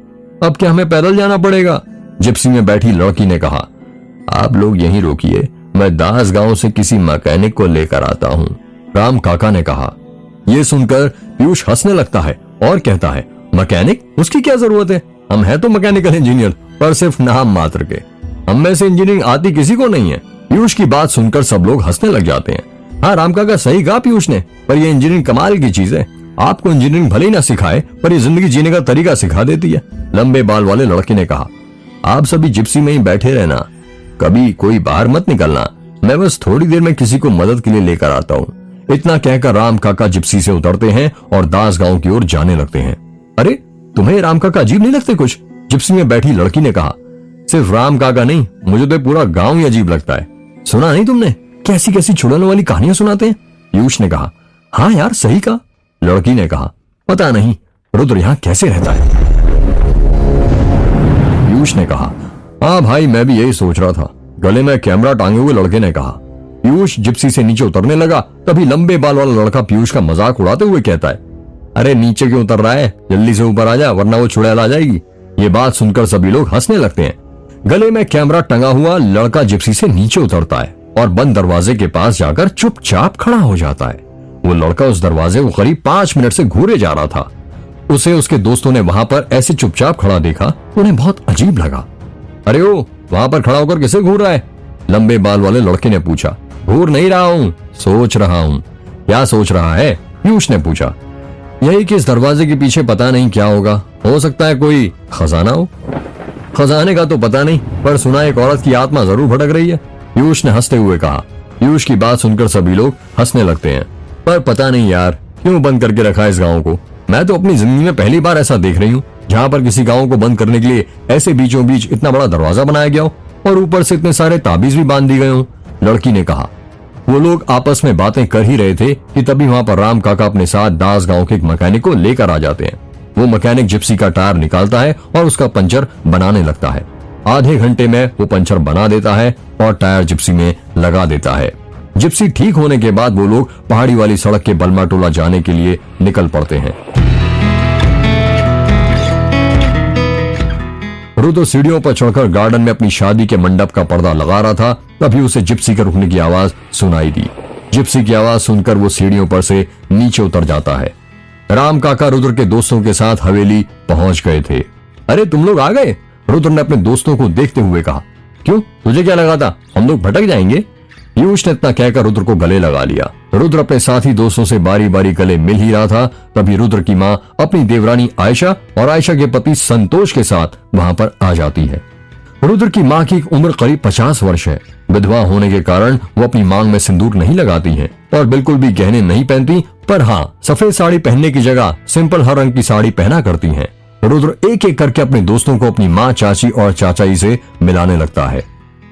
अब क्या हमें पैदल जाना पड़ेगा? जिप्सी में बैठी लड़की ने कहा। आप लोग यहीं रोकिए, मैं दास गांव से किसी मैकेनिक को लेकर आता हूँ, राम काका ने कहा। ये सुनकर पीयूष हंसने लगता है और कहता है, मैकेनिक? उसकी क्या जरूरत है? हम हैं तो मैकेनिकल इंजीनियर, पर सिर्फ नाम मात्र के। हम में से इंजीनियरिंग आती किसी को नहीं है। पीयूष की बात सुनकर सब लोग हंसने लग जाते हैं। हाँ राम काका सही कहा पीयूष ने, पर ये इंजीनियरिंग कमाल की चीज है। आपको इंजीनियरिंग भले ही ना सिखाए, पर ये जिंदगी जीने का तरीका सिखा देती है, लंबे बाल वाले लड़के ने कहा। आप सभी जिप्सी में ही बैठे रहना, कभी कोई बाहर मत निकलना, मैं बस थोड़ी देर में किसी को मदद के लिए लेकर आता हूँ। इतना कहकर राम काका जिप्सी से उतरते हैं और दास गांव की ओर जाने लगते हैं। अरे तुम्हें राम काका अजीब नहीं लगते कुछ? जिप्सी में बैठी लड़की ने कहा। सिर्फ राम काका नहीं, मुझे तो पूरा गांव ही अजीब लगता है। सुना नहीं तुमने कैसी कैसी छुड़ाने वाली कहानियां सुनाते हैं? पीयूष ने कहा। हाँ यार सही कहा, लड़की ने कहा। पता नहीं रुद्र यहाँ कैसे रहता है, पीयूष ने कहा। हाँ भाई मैं भी यही सोच रहा था, गले में कैमरा टांगे हुए लड़के ने कहा। पीयूष जिप्सी से नीचे उतरने लगा, तभी लंबे बाल वाला लड़का पीयूष का मजाक उड़ाते हुए कहता है, अरे नीचे क्यों उतर रहा है, जल्दी से ऊपर आ जा वरना वो चुड़ैल आ जाएगी। ये बात सुनकर सभी लोग हंसने लगते हैं। गले में कैमरा टंगा हुआ लड़का जिप्सी से नीचे उतरता है और बंद दरवाजे के पास जाकर चुपचाप खड़ा हो जाता है। वो लड़का उस दरवाजे को करीब 5 मिनट से घूरे जा रहा था। उसे उसके दोस्तों ने वहां पर ऐसे चुपचाप खड़ा देखा, उन्हें बहुत अजीब लगा। अरे ओ, वहां पर खड़ा होकर किसे घूर रहा है? लंबे बाल वाले लड़के ने पूछा। घूर नहीं रहा हूँ, सोच रहा हूँ। क्या सोच रहा है? पीयूष ने पूछा। यही कि इस दरवाजे के पीछे पता नहीं क्या होगा, हो सकता है कोई खजाना हो। खजाने का तो पता नहीं, पर सुना एक औरत की आत्मा जरूर भटक रही है, पीयूष ने हंसते हुए कहा। पीयूष की बात सुनकर सभी लोग हंसने लगते हैं। पर पता नहीं यार, क्यों बंद करके रखा है इस गांव को? मैं तो अपनी जिंदगी में पहली बार ऐसा देख रही हूँ जहाँ पर किसी गांव को बंद करने के लिए ऐसे बीचों बीच इतना बड़ा दरवाजा बनाया गया हो और ऊपर से इतने सारे ताबीज भी बांध दी गए हो, लड़की ने कहा। वो लोग आपस में बातें कर ही रहे थे कि तभी वहां पर राम काका अपने साथ दास गांव के एक मैकेनिक को लेकर आ जाते हैं। वो मैकेनिक जिप्सी का टायर निकालता है और उसका पंचर बनाने लगता है। आधे घंटे में वो पंचर बना देता है और टायर जिप्सी में लगा देता है। जिप्सी ठीक होने के बाद वो लोग पहाड़ी वाली सड़क के बलमा टोला जाने के लिए निकल पड़ते हैं। रुद्र सीढ़ियों पर चढ़कर गार्डन में अपनी शादी के मंडप का पर्दा लगा रहा था, तभी उसे जिप्सी के रुकने की आवाज सुनाई दी। जिप्सी की आवाज सुनकर वो सीढ़ियों पर से नीचे उतर जाता है। राम काका रुद्र के दोस्तों के साथ हवेली पहुंच गए थे। अरे तुम लोग आ गए? रुद्र ने अपने दोस्तों को देखते हुए कहा। क्यों, तुझे क्या लगा था हम लोग भटक जाएंगे? पीयूष ने इतना कहकर रुद्र को गले लगा लिया। रुद्र अपने साथी दोस्तों से बारी बारी गले मिल ही रहा था, तभी रुद्र की माँ अपनी देवरानी आयशा और आयशा के पति संतोष के साथ वहां पर आ जाती है। रुद्र की माँ की उम्र करीब 50 वर्ष है। विधवा होने के कारण वो अपनी मांग में सिंदूर नहीं लगाती हैं और बिल्कुल भी गहने नहीं पहनती, पर हाँ, सफेद साड़ी पहनने की जगह सिंपल हर रंग की साड़ी पहना करती हैं। रुद्र एक एक करके अपने दोस्तों को अपनी माँ, चाची और चाचाई से मिलाने लगता है।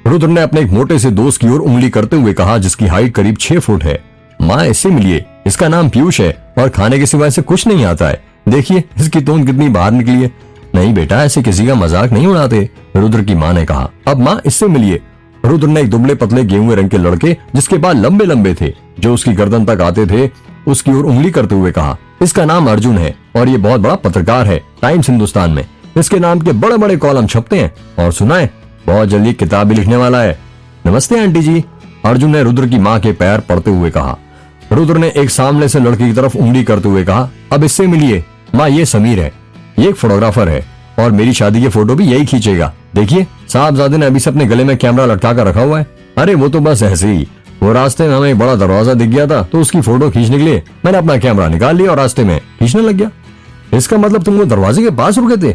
रुद्र ने अपने एक मोटे से दोस्त की ओर उंगली करते हुए कहा, जिसकी हाइट करीब 6 फुट है। माँ, इससे मिलिए, इसका नाम पीयूष है और खाने के सिवाय से कुछ नहीं आता है। देखिए इसकी तोंद कितनी बाहर निकली है। नहीं बेटा, ऐसे किसी का मजाक नहीं उड़ाते, रुद्र की माँ ने कहा। अब माँ, इससे मिलिए। रुद्र ने एक दुबले पतले गेहूं रंग के लड़के, जिसके बाल लंबे लंबे थे, जो उसकी गर्दन तक आते थे, उसकी ओर उंगली करते हुए कहा। इसका नाम अर्जुन है और ये बहुत बड़ा पत्रकार है टाइम्स हिंदुस्तान में। इसके नाम के बड़े बड़े कॉलम छपते हैं और सुना है बहुत जल्दी किताब भी लिखने वाला है। नमस्ते आंटी जी, अर्जुन ने रुद्र की माँ के पैर पड़ते हुए कहा। रुद्र ने एक सामने से लड़की की तरफ उंगली करते हुए कहा, अब इससे मिलिए। माँ, ये समीर है, ये एक फोटोग्राफर है और मेरी शादी के फोटो भी यही खींचेगा। देखिए साहबजादे ने अभी से अपने गले में कैमरा लटका कर रखा हुआ है। अरे वो तो बस ऐसे ही, वो रास्ते में हमें एक बड़ा दरवाजा दिख गया था तो उसकी फोटो खींचने के लिए मैंने अपना कैमरा निकाल लिया और रास्ते में खींचने लग गया। इसका मतलब तुम वो दरवाजे के पास रुके थे?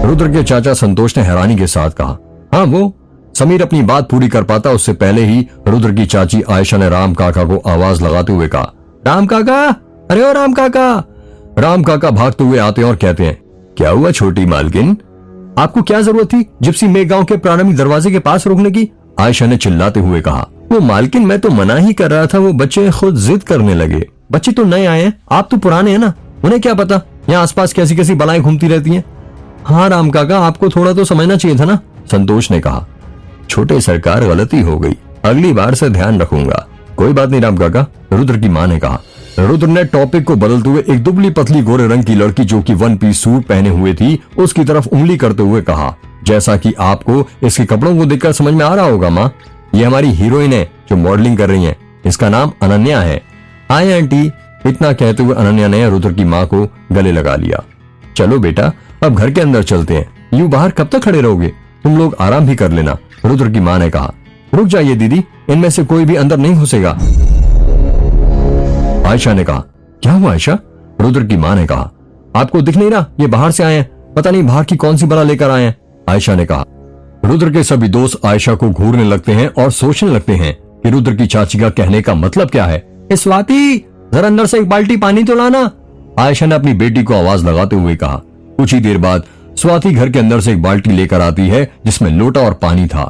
रुद्र के चाचा संतोष ने हैरानी के साथ कहा। हाँ, वो समीर अपनी बात पूरी कर पाता उससे पहले ही रुद्र की चाची आयशा ने राम काका को आवाज लगाते हुए कहा, राम काका, अरे ओ राम काका। राम काका भागते हुए आते हैं और कहते हैं, क्या हुआ छोटी मालकिन, आपको क्या जरूरत थी जिप्सी में गांव के प्रारंभिक दरवाजे के पास रोकने की? आयशा ने चिल्लाते हुए कहा। वो मालकिन, मैं तो मना ही कर रहा था, वो बच्चे खुद जिद करने लगे। बच्चे तो नए आए हैं, आप तो पुराने हैं ना, उन्हें क्या पता यहाँ आसपास कैसी कैसी बलाएं घूमती रहती हैं। हाँ राम काका, आपको थोड़ा तो समझना चाहिए था ना, संतोष ने कहा। छोटे सरकार, गलती हो गई, अगली बार से ध्यान रखूंगा। कोई बात नहीं राम काका, रुद्र की माँ ने कहा। रुद्र ने टॉपिक को बदलते हुए एक दुबली पतली गोरे रंग की लड़की जो कि 1 पीस सूट पहने हुए थी उसकी तरफ उंगली करते हुए कहा, जैसा कि आपको इसके कपड़ों को देखकर समझ में आ रहा होगा माँ, ये हमारी हीरोइन है जो मॉडलिंग कर रही है, इसका नाम अनन्या है। हाय आंटी, इतना कहते हुए अनन्या ने रुद्र की माँ को गले लगा लिया। चलो बेटा, अब घर के अंदर चलते हैं, यूं बाहर कब तक खड़े रहोगे, तुम लोग आराम भी कर लेना, रुद्र की माँ ने कहा। रुक जाइए दीदी, इनमें से कोई भी अंदर नहीं घुसेगा, आयशा ने कहा। क्या हुआ आयशा? रुद्र की माँ ने कहा। आपको दिख नहीं रहा, ये बाहर से आए हैं, पता नहीं बाहर की कौन सी बला लेकर आए हैं, आयशा ने कहा। रुद्र के सभी दोस्त आयशा को घूरने लगते हैं और सोचने लगते हैं कि रुद्र की चाची का कहने का मतलब क्या है। स्वाति, जरा अंदर से एक बाल्टी पानी तो लाना, आयशा ने अपनी बेटी को आवाज लगाते हुए कहा। कुछ ही देर बाद स्वाति घर के अंदर से एक बाल्टी लेकर आती है जिसमें लोटा और पानी था।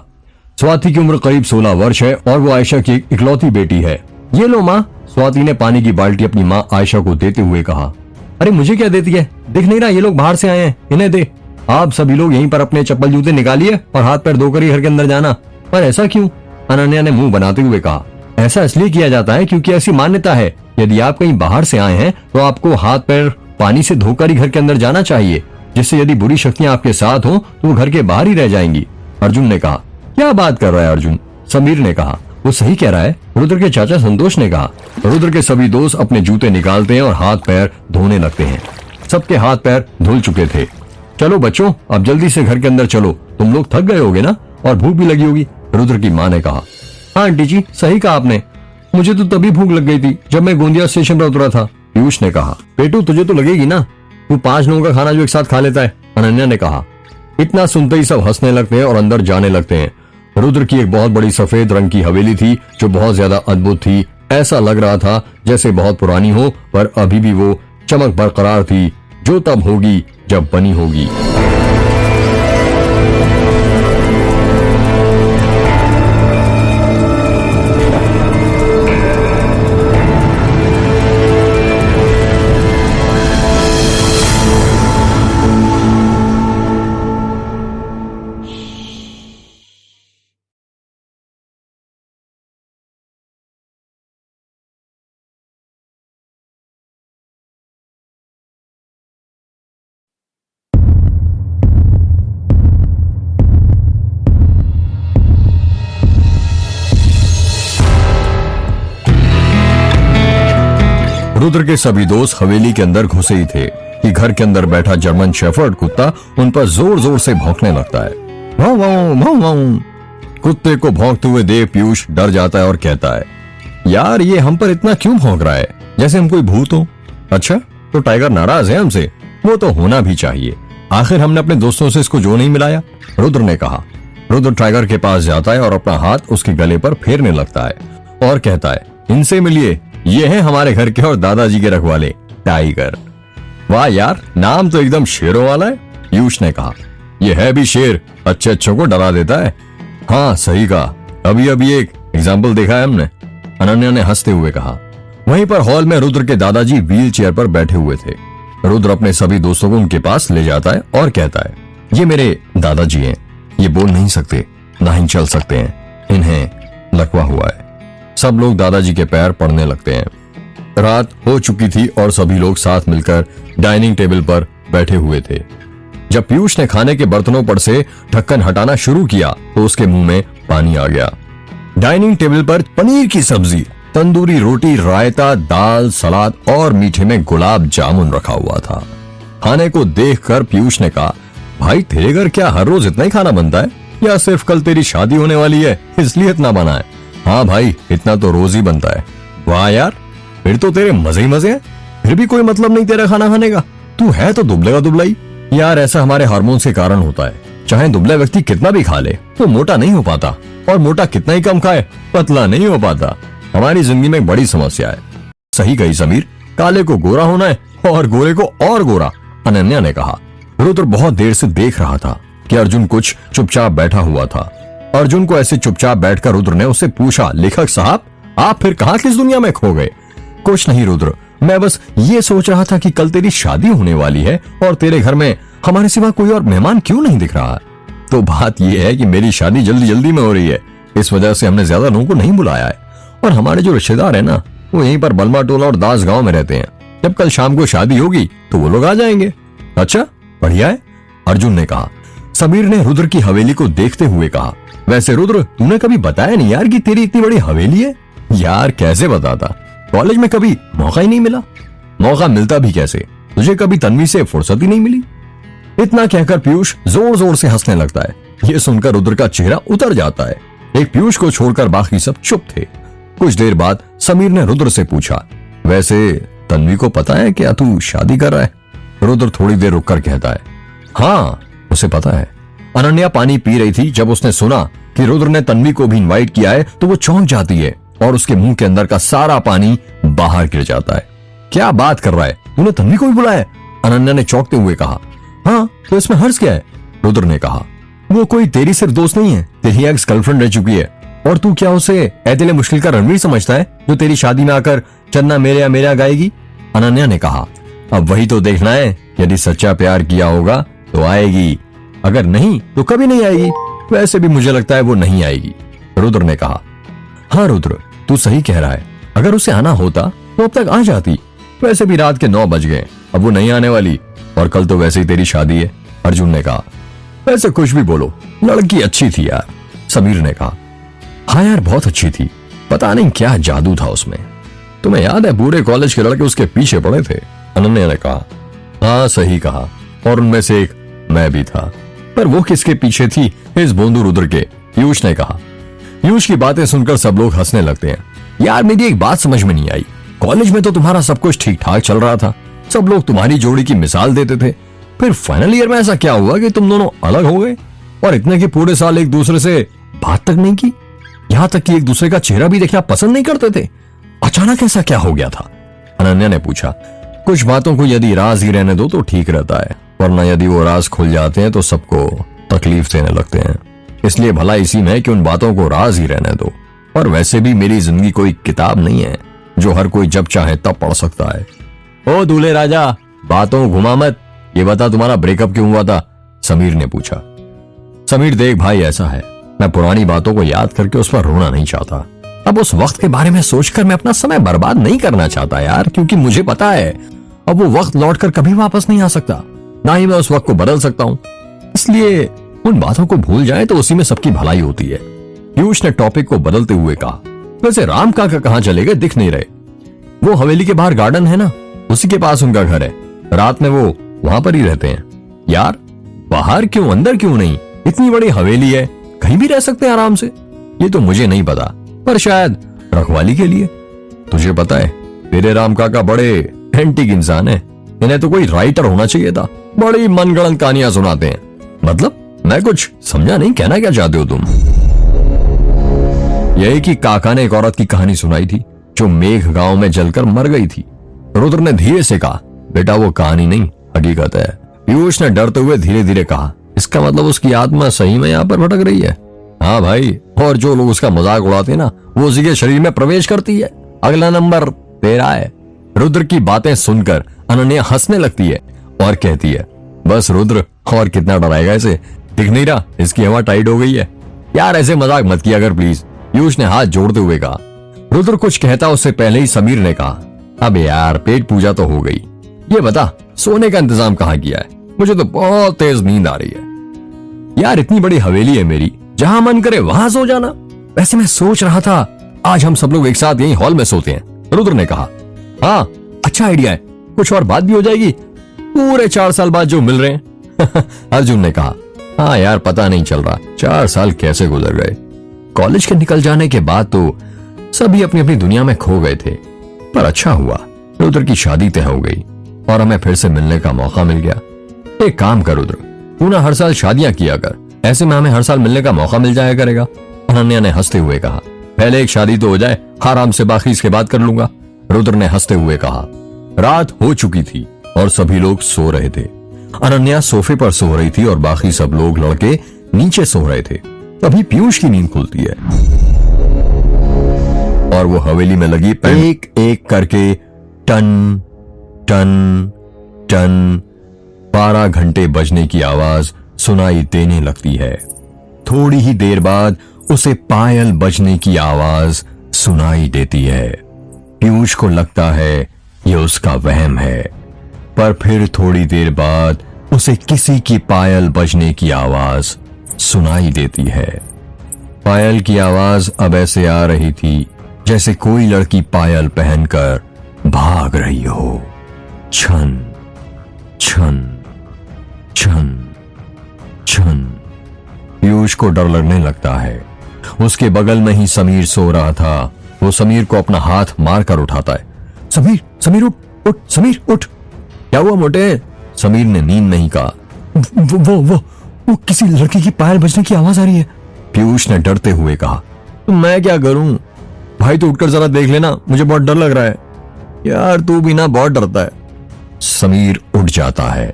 स्वाति की उम्र करीब 16 वर्ष है और वो आयशा की इकलौती बेटी है। ये लो माँ, स्वाति ने पानी की बाल्टी अपनी माँ आयशा को देते हुए कहा। अरे मुझे क्या देती है, दिख नहीं रहा ये लोग बाहर से आए हैं, इन्हें दे। आप सभी लोग यहीं पर अपने चप्पल जूते निकालिए और हाथ पैर धोकर ही घर के अंदर जाना। पर ऐसा क्यों? अनन्या ने मुंह बनाते हुए कहा। ऐसा इसलिए किया जाता है क्योंकि ऐसी मान्यता है, यदि आप कहीं बाहर से आए हैं तो आपको हाथ पैर पानी से धोकर ही घर के अंदर जाना चाहिए। जिससे यदि बुरी शक्तियां आपके साथ हो तो वो घर के बाहर ही रह जाएंगी। अर्जुन ने कहा, क्या बात कर रहा है अर्जुन? समीर ने कहा, वो सही कह रहा है। रुद्र के चाचा संतोष ने कहा। रुद्र के सभी दोस्त अपने जूते निकालते हैं और हाथ पैर धोने लगते हैं। सबके हाथ पैर धुल चुके थे। चलो बच्चों, अब जल्दी से घर के अंदर चलो, तुम लोग थक गए होगे ना, और भूख भी लगी होगी। रुद्र की माँ ने कहा, हाँ आंटी जी, सही कहा आपने, मुझे तो तभी भूख लग गई थी जब मैं गोंदिया स्टेशन पर उतरा था। पीयूष ने कहा, पेटू तुझे तो लगेगी ना, तू 5 लोगों का खाना जो एक साथ खा लेता है। अनन्या ने कहा। इतना सुनते ही सब हंसने लगते हैं और अंदर जाने लगते हैं। रुद्र की एक बहुत बड़ी सफेद रंग की हवेली थी जो बहुत ज्यादा अद्भुत थी। ऐसा लग रहा था जैसे बहुत पुरानी हो, पर अभी भी वो चमक बरकरार थी, जो तब होगी जब बनी होगी। रुद्र के सभी दोस्त हवेली के अंदर घुसे ही थे कि घर के अंदर बैठा जर्मन शेफर्ड कुत्ता उन पर जोर जोर से भौंकने लगता है। वाऊ वाऊ वाऊ वाऊ। कुत्ते को भौंकते हुए देख पीयूष डर जाता है और कहता है, यार ये हम पर इतना क्यों भौंक रहा है, जैसे हम कोई भूत हो। अच्छा, तो टाइगर नाराज है हमसे? वो तो होना भी चाहिए, आखिर हमने अपने दोस्तों से इसको जो नहीं मिलाया। रुद्र ने कहा। रुद्र टाइगर के पास जाता है और अपना हाथ उसके गले पर फेरने लगता है और कहता है, इनसे मिलिए, ये हैं हमारे घर के और दादाजी के रखवाले टाइगर। वाह यार, नाम तो एकदम शेरों वाला है। पीयूष ने कहा, ये है भी शेर, अच्छे अच्छों को डरा देता है। हाँ सही कहा, अभी अभी एक एग्जाम्पल देखा है हमने, अनन्या ने हंसते हुए कहा। वहीं पर हॉल में रुद्र के दादाजी व्हील चेयर पर बैठे हुए थे। रुद्र अपने सभी दोस्तों को उनके पास ले जाता है और कहता है, ये मेरे दादाजी हैं, ये बोल नहीं सकते, ना ही चल सकते हैं, इन्हें लकवा हुआ है। सब लोग दादाजी के पैर पड़ने लगते हैं। रात हो चुकी थी और सभी लोग साथ मिलकर डाइनिंग टेबल पर बैठे हुए थे। जब पीयूष ने खाने के बर्तनों पर से ढक्कन हटाना शुरू किया तो उसके मुंह में पानी आ गया। डाइनिंग टेबल पर पनीर की सब्जी, तंदूरी रोटी, रायता, दाल, सलाद और मीठे में गुलाब जामुन रखा हुआ था। खाने को देखकर पीयूष ने कहा, भाई तेरे घर क्या हर रोज इतना ही खाना बनता है, या सिर्फ कल तेरी शादी होने वाली है इसलिए इतना बना है? हाँ भाई, इतना तो रोज ही बनता है। वाह यार, फिर तो तेरे मजे ही मजे हैं, फिर भी कोई मतलब नहीं तेरा खाना खाने का। तू है तो दुबले का दुबला ही। यार ऐसा हमारे हार्मोन्स के कारण होता है, चाहे दुबला व्यक्ति कितना भी खा ले तो मोटा नहीं हो पाता, और मोटा कितना ही कम खाए पतला नहीं हो पाता। हमारी जिंदगी में एक बड़ी समस्या है। सही कही समीर, काले को गोरा होना है और गोरे को और गोरा, अनन्या ने कहा। रुद्र बहुत देर से देख रहा था कि अर्जुन कुछ चुपचाप बैठा हुआ था। अर्जुन को ऐसे चुपचाप बैठकर रुद्र ने उससे पूछा, लेखक साहब आप फिर कहां किस दुनिया में खो गए? कुछ नहीं रुद्र, मैं बस ये सोच रहा था कि कल तेरी शादी होने वाली है और तेरे घर में हमारे सिवा कोई और मेहमान क्यों नहीं दिख रहा। तो बात यह है कि मेरी शादी जल्दी जल्दी में हो रही है, इस वजह से हमने ज्यादा लोगों को नहीं बुलाया है, और हमारे जो रिश्तेदार है ना वो यहीं पर बलमा टोला और दास गांव में रहते हैं। जब कल शाम को शादी होगी तो वो लोग आ जाएंगे। अच्छा बढ़िया है, अर्जुन ने कहा। समीर ने रुद्र की हवेली को देखते हुए कहा, वैसे रुद्र तूने कभी बताया नहीं यार कि तेरी इतनी बड़ी हवेली है। यार कैसे बताता, कॉलेज में कभी मौका ही नहीं मिला। मौका मिलता भी कैसे, तुझे कभी तन्वी से फुर्सत ही नहीं मिली। इतना कहकर पीयूष जोर जोर से हंसने लगता है। ये सुनकर रुद्र का चेहरा उतर जाता है। एक पीयूष को छोड़कर बाकी सब चुप थे। कुछ देर बाद समीर ने रुद्र से पूछा, वैसे तन्वी को पता है क्या तू शादी कर रहा है? रुद्र थोड़ी देर रुककर कहता है, हाँ उसे पता है। अनन्या पानी पी रही थी, जब उसने सुना कि रुद्र ने तन्वी को भी इनवाइट किया है तो वो चौंक जाती है और उसके मुंह के अंदर का सारा पानी बाहर गिर जाता है। क्या बात कर रहा है, तूने तन्वी को भी बुलाया? अनन्या ने चौंकते हुए कहा। हाँ तो इसमें हर्ष क्या है? रुद्र ने कहा, वो कोई तेरी सिर्फ दोस्त नहीं है, तेरी एक्स गर्लफ्रेंड रह चुकी है, और तू क्या उसे ऐ दिल मुश्किल का रणवीर समझता है जो तेरी शादी में आकर चन्ना मेरे या मेरा गाएगी? अनन्या ने कहा, अब वही तो देखना है, यदि सच्चा प्यार किया होगा तो आएगी, अगर नहीं तो कभी नहीं आएगी। वैसे भी मुझे लगता है वो नहीं आएगी। रुद्र ने कहा, हाँ रुद्र तू सही कह रहा है, अगर उसे आना होता तो अब तक आ जाती। वैसे भी रात के 9 बज गए, अब वो नहीं आने वाली और कल तो वैसे ही तेरी शादी है। अर्जुन ने कहा। वैसे कुछ भी बोलो, लड़की अच्छी थी यार, समीर ने कहा। हाँ यार बहुत अच्छी थी, पता नहीं क्या जादू था उसमें। तुम्हें याद है पूरे कॉलेज के लड़के उसके पीछे पड़े थे, अनन्या ने कहा। हाँ सही कहा, और उनमें से एक मैं भी था। पर वो किसके पीछे थी, इस बोंदू रुद्र के, पीयूष ने कहा। पीयूष की बातें सुनकर सब लोग हंसने लगते हैं। यार मेरी एक बात समझ में नहीं आई, कॉलेज में तो तुम्हारा सब कुछ ठीक ठाक चल रहा था, सब लोग तुम्हारी जोड़ी की मिसाल देते थे, फिर फाइनल ईयर में ऐसा क्या हुआ कि तुम दोनों अलग हो गए और इतने के पूरे साल एक दूसरे से बात तक नहीं की, यहां तक कि एक दूसरे का चेहरा भी देखना पसंद नहीं करते थे। अचानक ऐसा क्या हो गया था, अनन्या ने पूछा। कुछ बातों को यदि राज ही रहने दो तो ठीक रहता है, वरना यदि वो राज खुल जाते हैं तो सबको तकलीफ देने लगते हैं। इसलिए भला इसी में कि उन बातों को राज ही रहने दो। और वैसे भी मेरी जिंदगी कोई किताब नहीं है जो हर कोई जब चाहे तब पढ़ सकता है। ओ दूल्हे राजा, बातों को घुमा मत, ये बता तुम्हारा ब्रेकअप क्यों हुआ था, समीर ने पूछा। समीर देख भाई ऐसा है, मैं पुरानी बातों को याद करके उस पर रोना नहीं चाहता। अब उस वक्त के बारे में सोचकर मैं अपना समय बर्बाद नहीं करना चाहता यार, क्योंकि मुझे पता है अब वो वक्त लौटकर कभी वापस नहीं आ सकता, ना ही मैं उस वक्त को बदल सकता हूँ। इसलिए उन बातों को भूल जाए तो उसी में सबकी भलाई होती है। पीयूष ने टॉपिक को बदलते हुए कहा। वैसे राम काका कहाँ चले गए, दिख नहीं रहे। वो हवेली के बाहर गार्डन है ना, उसी के पास उनका घर है, रात में वो वहां पर ही रहते हैं। यार बाहर क्यों, अंदर क्यों नहीं, इतनी बड़ी हवेली है, कहीं भी रह सकते हैं आराम से। ये तो मुझे नहीं पता, पर शायद रखवाली के लिए। तुझे पता है तेरे राम काका बड़े एंटीक इंसान है, इन्हें तो कोई राइटर होना चाहिए था, बड़ी मनगढ़ंत कहानियां सुनाते हैं। मतलब मैं कुछ समझा नहीं, कहना क्या चाहते हो तुम? यही कि काका ने एक औरत की कहानी सुनाई थी जो मेघ गांव में जलकर मर गई थी। रुद्र ने धीरे से कहा। बेटा वो कहानी नहीं, हकीकत है। पीयूष ने डरते हुए धीरे धीरे कहा। इसका मतलब उसकी आत्मा सही में यहाँ पर भटक रही है? हाँ भाई, और जो लोग उसका मजाक उड़ाते हैं ना, वो उसी के शरीर में प्रवेश करती है। अगला नंबर तेरा है। रुद्र की बातें सुनकर अनन्या हंसने लगती है और कहती है, बस रुद्र, और कितना डराएगा इसे, दिख नहीं रहा इसकी हवा टाइट हो गई है। यार ऐसे मजाक मत किया कर प्लीज, पीयूष ने हाथ जोड़ते हुए कहा। रुद्र कुछ कहता उससे पहले ही समीर ने कहा, अब यार पेट पूजा तो हो गई, ये बता सोने का इंतजाम कहाँ किया है, मुझे तो बहुत तेज नींद आ रही है। यार इतनी बड़ी हवेली है मेरी, जहां मन करे वहां सो जाना। वैसे मैं सोच रहा था आज हम सब लोग एक साथ यही हॉल में सोते हैं, रुद्र ने कहा। हाँ अच्छा आइडिया है, कुछ और बात भी हो जाएगी, पूरे 4 साल बाद जो मिल रहे हैं अर्जुन ने कहा। हाँ यार पता नहीं चल रहा 4 साल कैसे गुजर गए। कॉलेज के निकल जाने के बाद तो सभी अपनी अपनी दुनिया में खो गए थे, पर अच्छा हुआ रुद्र की शादी तय हो गई और हमें फिर से मिलने का मौका मिल गया। एक काम कर रुद्र, तू ना हर साल शादियां किया कर, ऐसे में हमें हर साल मिलने का मौका मिल जाया करेगा, अनन्या ने हंसते हुए कहा। पहले एक शादी तो हो जाए, आराम से बाकी इसके बाद कर लूंगा, रुद्र ने हंसते हुए कहा। रात हो चुकी थी और सभी लोग सो रहे थे। अनन्या सोफे पर सो रही थी और बाकी सब लोग लड़के नीचे सो रहे थे। तभी पीयूष की नींद खुलती है और वो हवेली में लगी एक एक करके टन टन टन 12 घंटे बजने की आवाज सुनाई देने लगती है। थोड़ी ही देर बाद उसे पायल बजने की आवाज सुनाई देती है। पीयूष को लगता है ये उसका वहम है, पर फिर थोड़ी देर बाद उसे किसी की पायल बजने की आवाज सुनाई देती है। पायल की आवाज अब ऐसे आ रही थी जैसे कोई लड़की पायल पहनकर भाग रही हो। छन छन छन छन। पीयूष को डर लगने लगता है। उसके बगल में ही समीर सो रहा था। वो समीर को अपना हाथ मारकर उठाता है। समीर, समीर उठ, उठ, समीर उठ। क्या हुआ मोटे? समीर ने नींद नहीं कहा। वो किसी लड़की की पायल बजने की आवाज आ रही है, पीयूष ने डरते हुए कहा। तो मैं क्या करूं भाई, तू उठकर जरा देख लेना, मुझे बहुत डर लग रहा है। यार तू भी ना बहुत डरता है। समीर उठ जाता है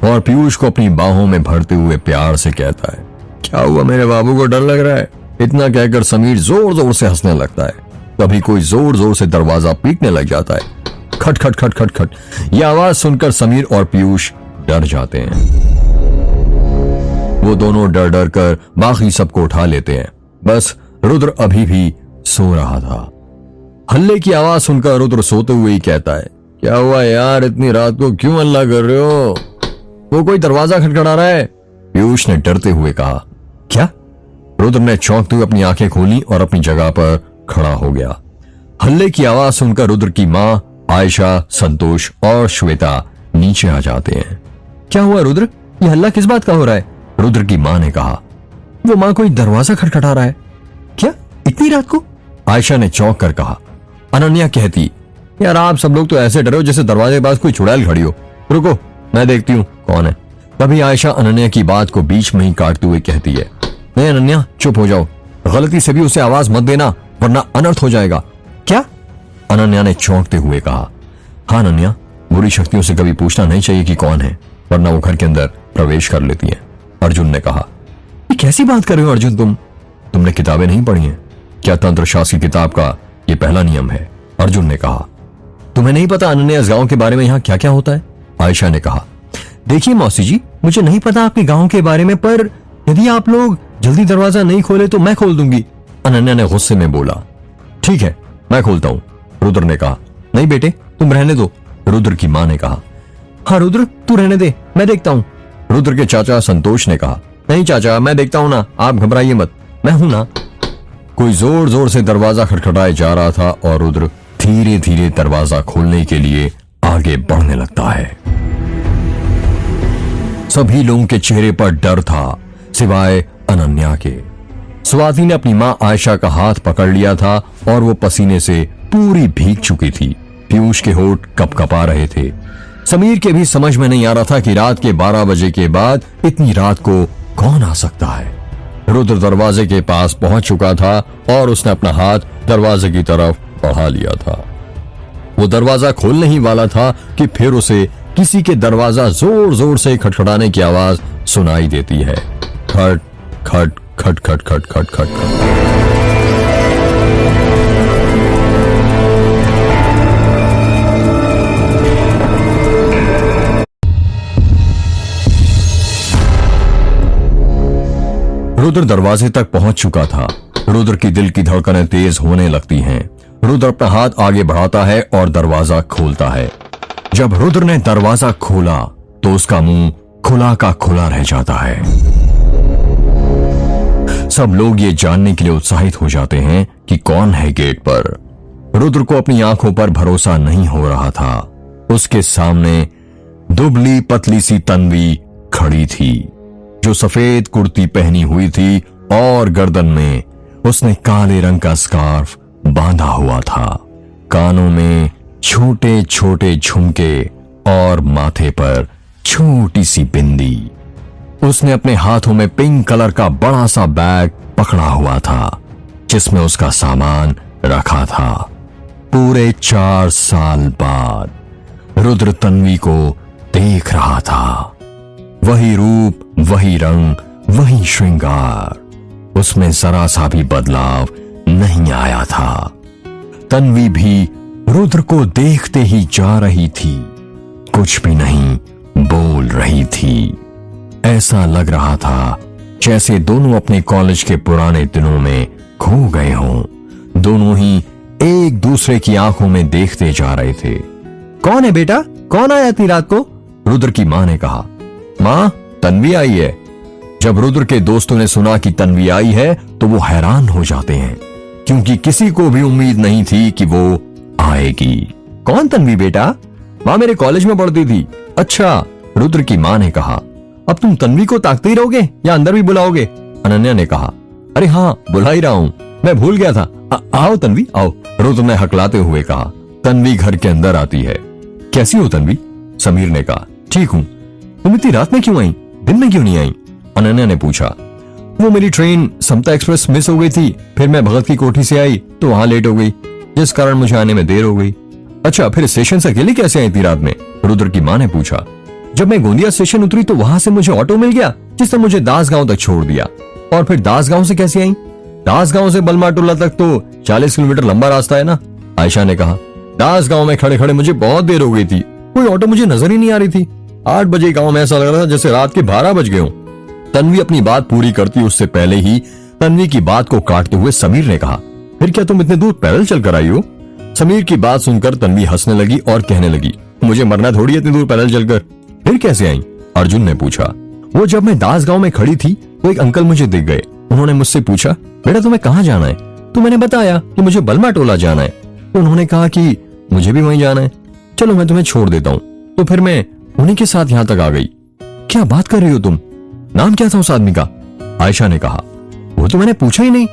और पीयूष को अपनी बाहों में भरते हुए प्यार से कहता है, क्या हुआ मेरे बाबू को डर लग रहा है? इतना कहकर समीर जोर जोर से हंसने लगता है। तभी कोई जोर जोर से दरवाजा पीटने लग जाता है। खट खट खट खट खट। यह आवाज सुनकर समीर और पीयूष डर जाते हैं। वो दोनों डर डर कर बाकी सबको उठा लेते हैं। बस रुद्र अभी भी सो रहा था। हल्ले की आवाज सुनकर रुद्र सोते हुए ही कहता है, क्या हुआ यार, इतनी रात को क्यों हल्ला कर रहे हो? वो कोई दरवाजा खटखटा रहा है, पीयूष ने डरते हुए कहा। क्या? रुद्र ने चौंकते हुए अपनी आंखें खोली और अपनी जगह पर खड़ा हो गया। हल्ले की आवाज सुनकर रुद्र की माँ, आयशा, संतोष और श्वेता नीचे आ जाते हैं। क्या हुआ रुद्र, ये हल्ला किस बात का हो रहा है? रुद्र की माँ ने कहा। वो माँ कोई दरवाजा खटखटा रहा है। क्या, इतनी रात को? आयशा ने चौंक कर कहा। अनन्या कहती, यार आप सब लोग तो ऐसे डरे हो जैसे दरवाजे के पास कोई चुड़ैल खड़ी हो। रुको मैं देखती हूँ कौन है। तभी आयशा अनन्या की बात को बीच में ही काटते हुए कहती है, नहीं अनन्या चुप हो जाओ, गलती से भी उसे आवाज मत देना वरना अनर्थ हो जाएगा। क्या? अनन्या ने चौंकते हुए कहा। हाँ अनन्या, बुरी शक्तियों से कभी पूछना नहीं चाहिए कि कौन है, वरना वो घर के अंदर प्रवेश कर लेती है। अर्जुन ने कहा। ये कैसी बात कर रहे हो अर्जुन, तुमने किताबें नहीं पढ़ी हैं क्या? तंत्र शास्त्र की किताब का ये पहला नियम है, अर्जुन ने कहा। तुम्हें नहीं पता अनन्या इस गांव के बारे में यहाँ क्या क्या होता है? आयशा ने कहा। देखिए मौसी जी, मुझे नहीं पता आपके गांव के बारे में, पर यदि आप लोग जल्दी दरवाजा नहीं खोले तो मैं खोल दूंगी, अनन्या ने गुस्से में बोला। ठीक है मैं खोलता हूँ, रुद्र ने कहा। नहीं बेटे तुम रहने दो, रुद्र की माँ ने कहा। हाँ रुद्र तू रहने दे, मैं देखता हूँ, रुद्र के चाचा संतोष ने कहा। नहीं चाचा मैं देखता हूँ ना, आप घबराइए मत, मैं हूं ना। कोई जोर जोर से दरवाजा खटखटाए जा रहा था और रुद्र धीरे धीरे दरवाजा खोलने के लिए आगे बढ़ने लगता है। सभी लोगों के चेहरे पर डर था सिवाय अनन्या के। स्वाति ने अपनी मां आयशा का हाथ पकड़ लिया था और वो पसीने से पूरी भीग चुकी थी। पीयूष के होठ कपकपा रहे थे। समीर के भी समझ में नहीं आ रहा था कि रात के 12 बजे के बाद इतनी रात को कौन आ सकता है। रुद्र दरवाजे के पास पहुंच चुका था और उसने अपना हाथ दरवाजे की तरफ बढ़ा लिया था। वो दरवाजा खोलने ही वाला था कि फिर उसे किसी के दरवाजा जोर जोर से खटखटाने की आवाज सुनाई देती है। खट खट खट खट खट खट खट खट। रुद्र दरवाजे तक पहुंच चुका था। रुद्र की दिल की धड़कनें तेज होने लगती हैं। रुद्र अपना हाथ आगे बढ़ाता है और दरवाजा खोलता है। जब रुद्र ने दरवाजा खोला तो उसका मुंह खुला का खुला रह जाता है। सब लोग ये जानने के लिए उत्साहित हो जाते हैं कि कौन है गेट पर। रुद्र को अपनी आंखों पर भरोसा नहीं हो रहा था। उसके सामने दुबली पतली सी तन्वी खड़ी थी जो सफेद कुर्ती पहनी हुई थी और गर्दन में उसने काले रंग का स्कार्फ बांधा हुआ था। कानों में छोटे छोटे झुमके और माथे पर छोटी सी बिंदी। उसने अपने हाथों में पिंक कलर का बड़ा सा बैग पकड़ा हुआ था जिसमें उसका सामान रखा था। पूरे 4 साल बाद रुद्र तन्वी को देख रहा था। वही रूप, वही रंग, वही श्रृंगार। उसमें जरा सा भी बदलाव नहीं आया था। तन्वी भी रुद्र को देखते ही जा रही थी, कुछ भी नहीं बोल रही थी। ऐसा लग रहा था जैसे दोनों अपने कॉलेज के पुराने दिनों में खो गए हों। दोनों ही एक दूसरे की आंखों में देखते जा रहे थे। कौन है बेटा, कौन आया इतनी रात को? रुद्र की मां ने कहा। मां तन्वी आई है। जब रुद्र के दोस्तों ने सुना कि तन्वी आई है तो वो हैरान हो जाते हैं क्योंकि किसी को भी उम्मीद नहीं थी कि वो आएगी। कौन तन्वी बेटा? मां मेरे कॉलेज में पढ़ती थी। अच्छा, रुद्र की मां ने कहा। अब तुम तन्वी को ताकते ही रहोगे या अंदर भी बुलाओगे? अनन्या ने कहा। अरे हाँ बुला ही रहा हूं, मैं भूल गया था। आओ तन्वी आओ, रुद्र ने हकलाते हुए कहा। तन्वी घर के अंदर आती है। कैसी हो तन्वी? समीर ने कहा। ठीक हूं। तुम इतनी रात में क्यों आई, दिन में क्यों नहीं आई? अनन्या ने पूछा। वो मेरी ट्रेन समता एक्सप्रेस मिस हो गई थी, फिर मैं भगत की कोठी से आई तो वहां लेट हो गई, जिस कारण मुझे आने में देर हो गई। अच्छा, फिर स्टेशन से अकेले कैसे आई इतनी रात में? रुद्र की मां ने पूछा। जब मैं गोंदिया स्टेशन उतरी तो वहां से मुझे ऑटो मिल गया जिसने मुझे दासगांव तक छोड़ दिया। और फिर दासगांव से कैसे आई? दासगांव से बलमा टोला तक तो 40 किलोमीटर लंबा रास्ता है ना, आयशा ने कहा। दासगांव में खड़े खड़े मुझे बहुत देर हो गई थी, कोई ऑटो मुझे नजर ही नहीं आ रही थी। 8 बजे गांव में ऐसा लग रहा था जैसे रात के 12 बज गए हों। तन्वी अपनी बात पूरी करती उससे पहले ही तन्वी की बात को काटते हुए समीर ने कहा। फिर क्या तुम इतने दूर पैदल चल कर आई हो? समीर की बात सुनकर तन्वी हंसने लगी और कहने लगी, मुझे मरना थोड़ी है इतनी दूर पैदल चलकर। फिर कैसे आई? अर्जुन ने पूछा। वो जब मैं दास गांव में खड़ी थी तो एक अंकल मुझे दिख गए। उन्होंने मुझसे पूछा, बेटा तुम्हें कहाँ जाना है? तो मैंने बताया कि मुझे बलमा टोला जाना है। तो उन्होंने कहा कि मुझे भी वहीं जाना है, चलो मैं तुम्हें छोड़ देता हूँ। तो फिर मैं उन्हीं के साथ यहाँ तक आ गई। क्या बात कर रही हो तुम? नाम क्या था उस आदमी का? आयशा ने कहा। वो तो मैंने पूछा ही नहीं,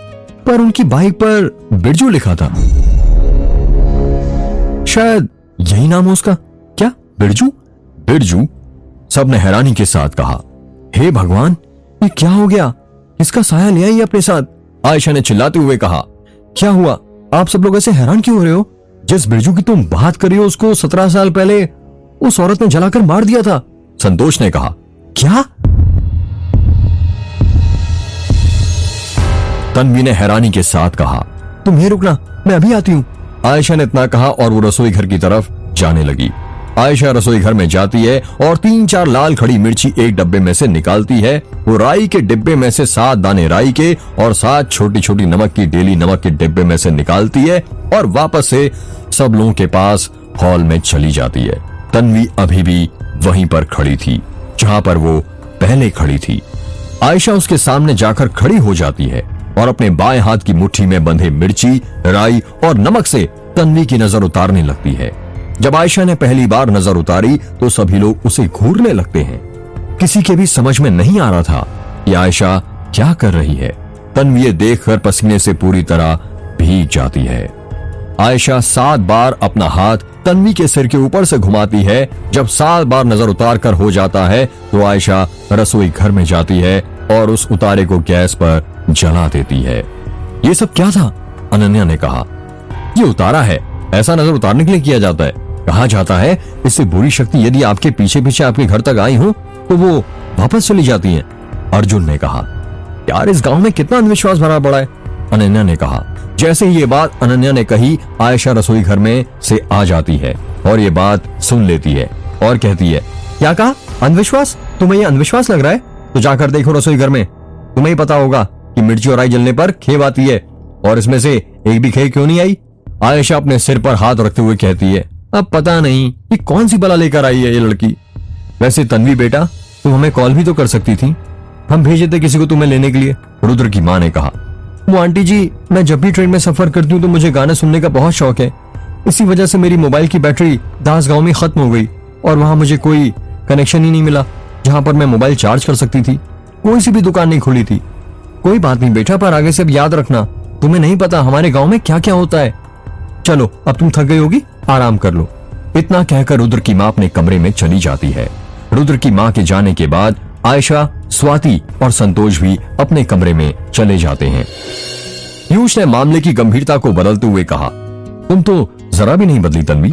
पर उनकी बाइक पर बिरजू लिखा था। शायद यही नाम हो उसका। क्या बिरजू? बिरजू? सबने हैरानी के साथ कहा। हे भगवान, ये क्या हो गया? इसका साया ले आई अपने साथ। आयशा ने चिल्लाते हुए कहा। क्या हुआ? आप सब लोग ऐसे हैरान क्यों हो रहे हो? जिस बिरजू की तुम बात कर रही हो उसको 17 साल पहले उस औरत ने जलाकर मार दिया था, संतोष ने कहा। क्या? तन्वी ने हैरानी के साथ कहा। तुम यहीं रुकना, मैं अभी आती हूँ। आयशा ने इतना कहा और वो रसोई घर की तरफ जाने लगी। आयशा रसोई घर में जाती है और 3-4 लाल खड़ी मिर्ची एक डब्बे में से निकालती है। वो राई के डिब्बे में से 7 दाने राई के और 7 छोटी छोटी नमक की डेली नमक के डिब्बे में से निकालती है और वापस से सब लोगों के पास हॉल में चली जाती है। तन्वी अभी भी वहीं पर खड़ी थी जहां पर वो पहले खड़ी थी। आयशा उसके सामने जाकर खड़ी हो जाती है और अपने बाएं हाथ की मुट्ठी में बंधे मिर्ची, राई और नमक से तन्वी की नजर उतारने लगती है। जब आयशा ने पहली बार नजर उतारी तो सभी लोग उसे घूरने लगते हैं। किसी के भी समझ में नहीं आ रहा था कि आयशा क्या कर रही है। तन्वी ये देखकर पसीने से पूरी तरह भीग जाती है। आयशा 7 बार अपना हाथ तन्वी के सिर के ऊपर से घुमाती है। जब 7 बार नजर उतार कर हो जाता है तो आयशा रसोई घर में जाती है और उस उतारे को गैस पर जला देती है। ये सब क्या था? अनन्या ने कहा। ये उतारा है, ऐसा नजर उतारने के लिए किया जाता है। कहा जाता है इससे बुरी शक्ति यदि आपके पीछे पीछे आपके घर तक आई हो तो वो वापस चली जाती है। अर्जुन ने कहा। यार इस गांव में कितना अंधविश्वास भरा पड़ा है, अनन्या ने कहा। जैसे ही ये बात अनन्या ने कही, आयशा रसोई घर में से आ जाती है और ये बात सुन लेती है और कहती है, क्या कहा? अंधविश्वास? तुम्हें ये अंधविश्वास लग रहा है? तो जाकर देखो रसोई घर में, तुम्हें ही पता होगा कि मिर्ची और राई जलने पर खेव आती है, और इसमें से एक भी खेव क्यों नहीं आई? आयशा अपने सिर पर हाथ रखते हुए कहती है, अब पता नहीं ये कौन सी बला लेकर आई है ये लड़की। वैसे तन्वी बेटा, तुम हमें कॉल भी तो कर सकती थी, हम भेजे थे किसी को तुम्हें लेने के लिए, रुद्र की माँ ने कहा। वो आंटी जी, मैं जब भी ट्रेन में सफर करती हूँ तो मुझे गाने सुनने का बहुत शौक है। इसी वजह से मेरी मोबाइल की बैटरी दास गांव में खत्म हो गई और वहां मुझे कोई कनेक्शन ही नहीं मिला जहां पर मैं मोबाइल चार्ज कर सकती थी। कोई सी भी दुकान नहीं खुली थी। कोई बात नहीं बेटा, पर आगे से अब याद रखना, तुम्हें नहीं पता हमारे गांव में क्या क्या होता है। चलो अब तुम थक गई होगी, आराम कर लो। इतना कहकर रुद्र की माँ अपने कमरे में चली जाती है। रुद्र की माँ के जाने के बाद आयशा, स्वाति और संतोष भी अपने कमरे में चले जाते हैं। पीयूष ने मामले की गंभीरता को बदलते हुए कहा, तुम तो जरा भी नहीं बदली तन्वी,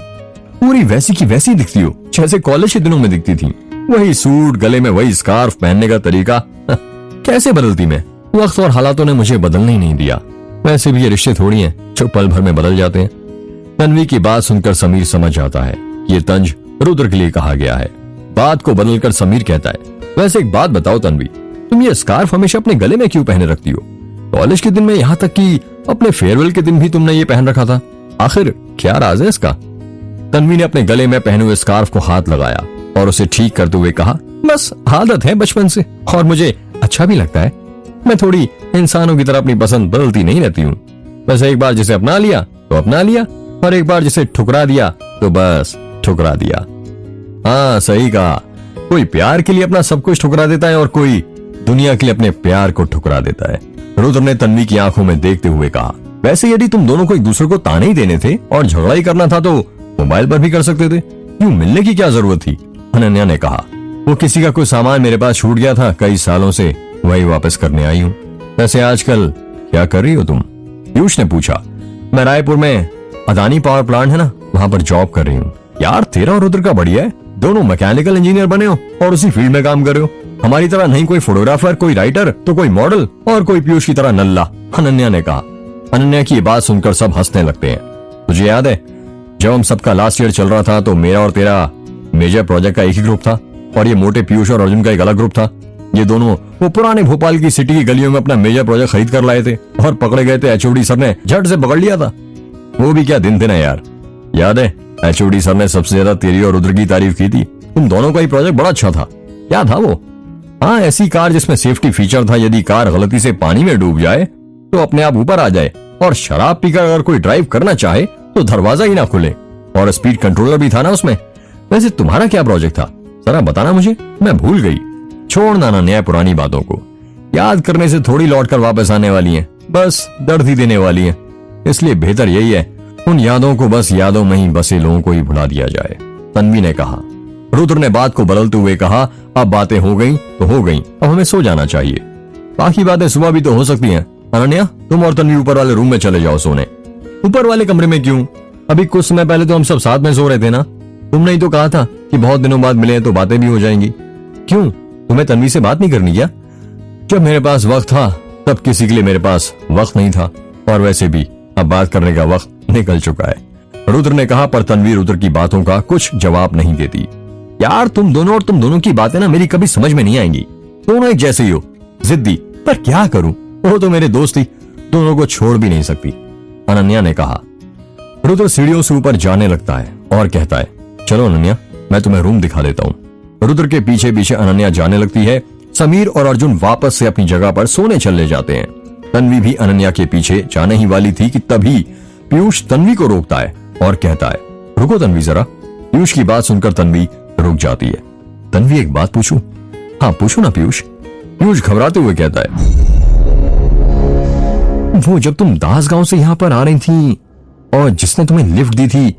पूरी वैसी की वैसी दिखती हो जैसे कॉलेज के दिनों में दिखती थी। वही सूट, गले में वही स्कार्फ पहनने का तरीका। कैसे बदलती मैं? वक्त और हालातों ने मुझे बदलने ही नहीं दिया। वैसे भी ये रिश्ते थोड़ी हैं जो पल भर में बदल जाते हैं। तन्वी की बात सुनकर समीर समझ जाता है ये तंज रुद्र के लिए कहा गया है। बात को बदलकर समीर कहता है, वैसे एक बात बताओ तन्वी, तुम ये स्कार्फ हमेशा अपने गले में क्यों पहने रखती हो? कॉलेज के दिन में, यहाँ तक कि अपने फेयरवेल के दिन भी तुमने ये पहन रखा था। आखिर क्या राज है इसका? तन्वी ने अपने गले में पहने हुए स्कार्फ को हाथ लगाया और उसे ठीक करते हुए कहा, बस आदत है बचपन से और मुझे अच्छा भी लगता है। मैं थोड़ी इंसानों की तरह अपनी पसंद बदलती नहीं रहती हूँ। बस एक बार जिसे अपना लिया तो अपना लिया और एक बार जिसे ठुकरा दिया तो बस ठुकरा दिया। हाँ सही कहा, कोई प्यार के लिए अपना सब कुछ ठुकरा देता है और कोई दुनिया के लिए अपने प्यार को ठुकरा देता है। रुद्र ने तन्वी की आंखों में देखते हुए कहा, वैसे यदि तुम दोनों को एक दूसरे को ताने ही देने थे और झगड़ा ही करना था तो मोबाइल पर भी कर सकते थे, क्यों मिलने की क्या जरूरत थी? अनन्या ने कहा, वो किसी का कोई सामान मेरे पास छूट गया था कई सालों से, वही वापस करने आई हूँ। वैसे आजकल क्या कर रही हो तुम? पीयूष ने पूछा। मैं रायपुर में अदानी पावर प्लांट है ना, वहां पर जॉब कर रही हूँ। यार तेरा और रुद्र का बढ़िया है, दोनों मैकेनिकल इंजीनियर बने हो और उसी फील्ड में काम कर रहे हो। हमारी तरह नहीं कोई फोटोग्राफर, कोई राइटर तो कोई मॉडल और कोई पीयूष की तरह नल्ला, अनन्या ने कहा। अनन्या की ये बात सुनकर सब हंसने लगते हैं। तुझे याद है जब हम सबका लास्ट ईयर चल रहा था तो मेरा और तेरा मेजर प्रोजेक्ट का एक ही ग्रुप था और ये मोटे पीयूष और अर्जुन का एक अलग ग्रुप था। ये दोनों वो पुराने भोपाल की सिटी की गलियों में अपना मेजर प्रोजेक्ट खरीद कर लाए थे और पकड़े गए थे। एचओडी सर ने झट से पकड़ लिया था। वो भी क्या दिन थे ना यार। याद है एचओडी सर ने सबसे ज्यादा तेरी और रुद्र की तारीफ की थी। तुम दोनों का ही प्रोजेक्ट बड़ा अच्छा था। क्या था वो? हाँ, ऐसी कार जिसमें सेफ्टी फीचर था, यदि कार गलती से पानी में डूब जाए तो अपने आप ऊपर आ जाए, और शराब पीकर अगर कोई ड्राइव करना चाहे तो दरवाजा ही ना खुले, और स्पीड कंट्रोलर भी था ना उसमें। वैसे तुम्हारा क्या प्रोजेक्ट था, जरा बताना मुझे, मैं भूल गई। छोड़ना ना नया पुरानी बातों को, याद करने से थोड़ी लौट कर वापस आने वाली है, बस दर्द ही देने वाली है। इसलिए बेहतर यही है उन यादों को बस यादों में ही बसे लोगों को ही भुला दिया जाए, तन्वी ने कहा। रुद्र ने बात को बदलते हुए कहा, अब बातें हो गई तो हो गई, अब हमें सो जाना चाहिए, बाकी बातें सुबह भी तो हो सकती हैं। अनन्या, तुम और तन्वी ऊपर वाले रूम में चले जाओ सोने। ऊपर वाले कमरे में क्यों? अभी कुछ समय पहले तो हम सब साथ में सो रहे थे ना। तुमने ही तो कहा था कि बहुत दिनों बाद मिले तो बातें भी हो जाएंगी। क्यों, तुम्हें तन्वी से बात नहीं करनी क्या? जब मेरे पास वक्त था तब किसी के लिए मेरे पास वक्त नहीं था, और वैसे भी अब बात करने का वक्त निकल चुका है, रुद्र ने कहा। पर तन्वी रुद्र की बातों का कुछ जवाब नहीं देती। यार, तुम दोनों और तुम दोनों की बातें ना मेरी कभी समझ में नहीं आएंगी। दोनों एक जैसे ही हो, जिद्दी, पर क्या करूं, वो तो मेरे दोस्त ही, दोनों को छोड़ भी नहीं सकती, अनन्या ने कहा। रुद्र सीढ़ियों से ऊपर जाने लगता है और कहता है, चलो अनन्या, मैं तुम्हें रूम दिखा देता हूँ। रुद्र के पीछे पीछे अनन्या जाने लगती है। समीर और अर्जुन वापस से अपनी जगह पर सोने चले जाते हैं। तन्वी भी अनन्या के पीछे जाने ही वाली थी कि तभी पीयूष तन्वी को रोकता है और कहता है, रुको तन्वी जरा। पीयूष की बात सुनकर तन्वी रुक जाती है। तन्वी, एक बात पूछूं? हाँ पूछो ना पीयूष। पीयूष घबराते हुए कहता है, वो जब तुम दास गांव से यहाँ पर आ रही थी और जिसने तुम्हें लिफ्ट दी थी,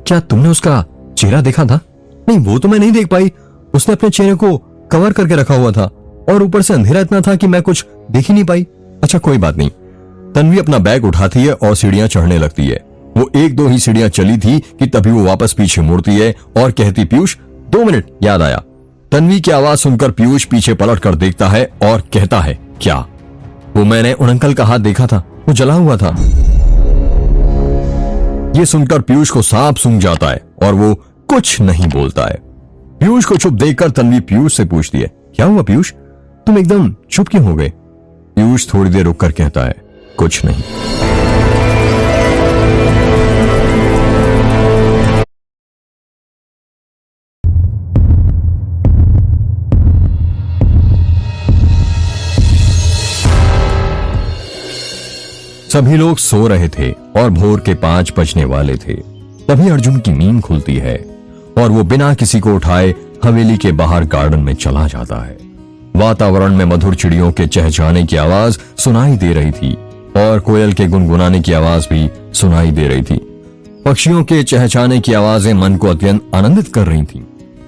क्या तुमने उसका चेहरा देखा था? नहीं, वो तो मैं नहीं देख पाई, उसने अपने चेहरे को कवर करके रखा हुआ था और ऊपर से अंधेरा इतना था कि मैं कुछ देख ही नहीं पाई। अच्छा कोई बात नहीं। तन्वी अपना बैग उठाती है और सीढ़ियां चढ़ने लगती है। वो एक दो ही सीढ़ियां चली थी कि तभी वो वापस पीछे मुड़ती है और कहती, पीयूष 2 मिनट, याद आया। तन्वी की आवाज सुनकर पीयूष पीछे पलट कर देखता है और कहता है, क्या? वो मैंने उन अंकल का हाथ देखा था, वो जला हुआ था। ये सुनकर पीयूष को सांप सूंघ जाता है और वो कुछ नहीं बोलता है। पीयूष को चुप देखकर तन्वी पीयूष से पूछती है, क्या हुआ पीयूष, तुम एकदम चुप क्यों हो गए? पीयूष थोड़ी देर रुककर कहता है, कुछ नहीं। सभी लोग सो रहे थे और भोर के 5 बजने वाले थे। तभी अर्जुन की नींद खुलती है और वो बिना किसी को उठाए हवेली के बाहर गार्डन में चला जाता है। वातावरण में मधुर चिड़ियों के चहचहाने की आवाज सुनाई दे रही थी और कोयल के गुनगुनाने की आवाज भी सुनाई दे रही थी। पक्षियों के चहचहाने की आवाजें मन को अत्यंत आनंदित कर रही थीं।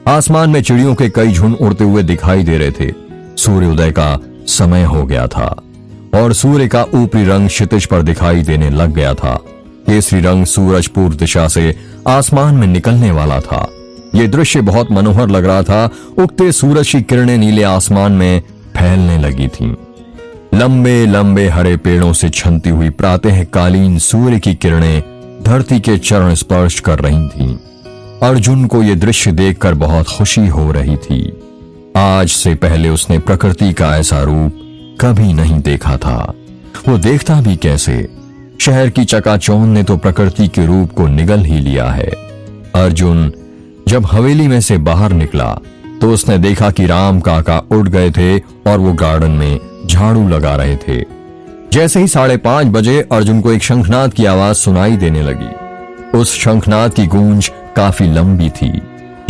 आसमान में चिड़ियों के कई झुंड उड़ते हुए दिखाई दे रहे थे। सूर्योदय का समय हो गया था और सूर्य का ऊपरी रंग क्षितिज पर दिखाई देने लग गया था। केसरी रंग सूरज पूर्व दिशा से आसमान में निकलने वाला था। ये दृश्य बहुत मनोहर लग रहा था। उगते सूरज की किरणें नीले आसमान में फैलने लगी थीं। लंबे लंबे हरे पेड़ों से छनती हुई प्रातःकालीन सूर्य की किरणें धरती के चरण स्पर्श कर रही थीं। अर्जुन को यह दृश्य देखकर बहुत खुशी हो रही थी। आज से पहले उसने प्रकृति का ऐसा रूप कभी नहीं देखा था। वो देखता भी कैसे? शहर की चकाचौंध ने तो प्रकृति के रूप को निगल ही लिया है। अर्जुन जब हवेली में से बाहर निकला तो उसने देखा कि राम काका उठ गए थे और वो गार्डन में झाड़ू लगा रहे थे। जैसे ही 5:30 बजे अर्जुन को एक शंखनाद की आवाज सुनाई देने लगी। उस शंखनाद की गूंज काफी लंबी थी,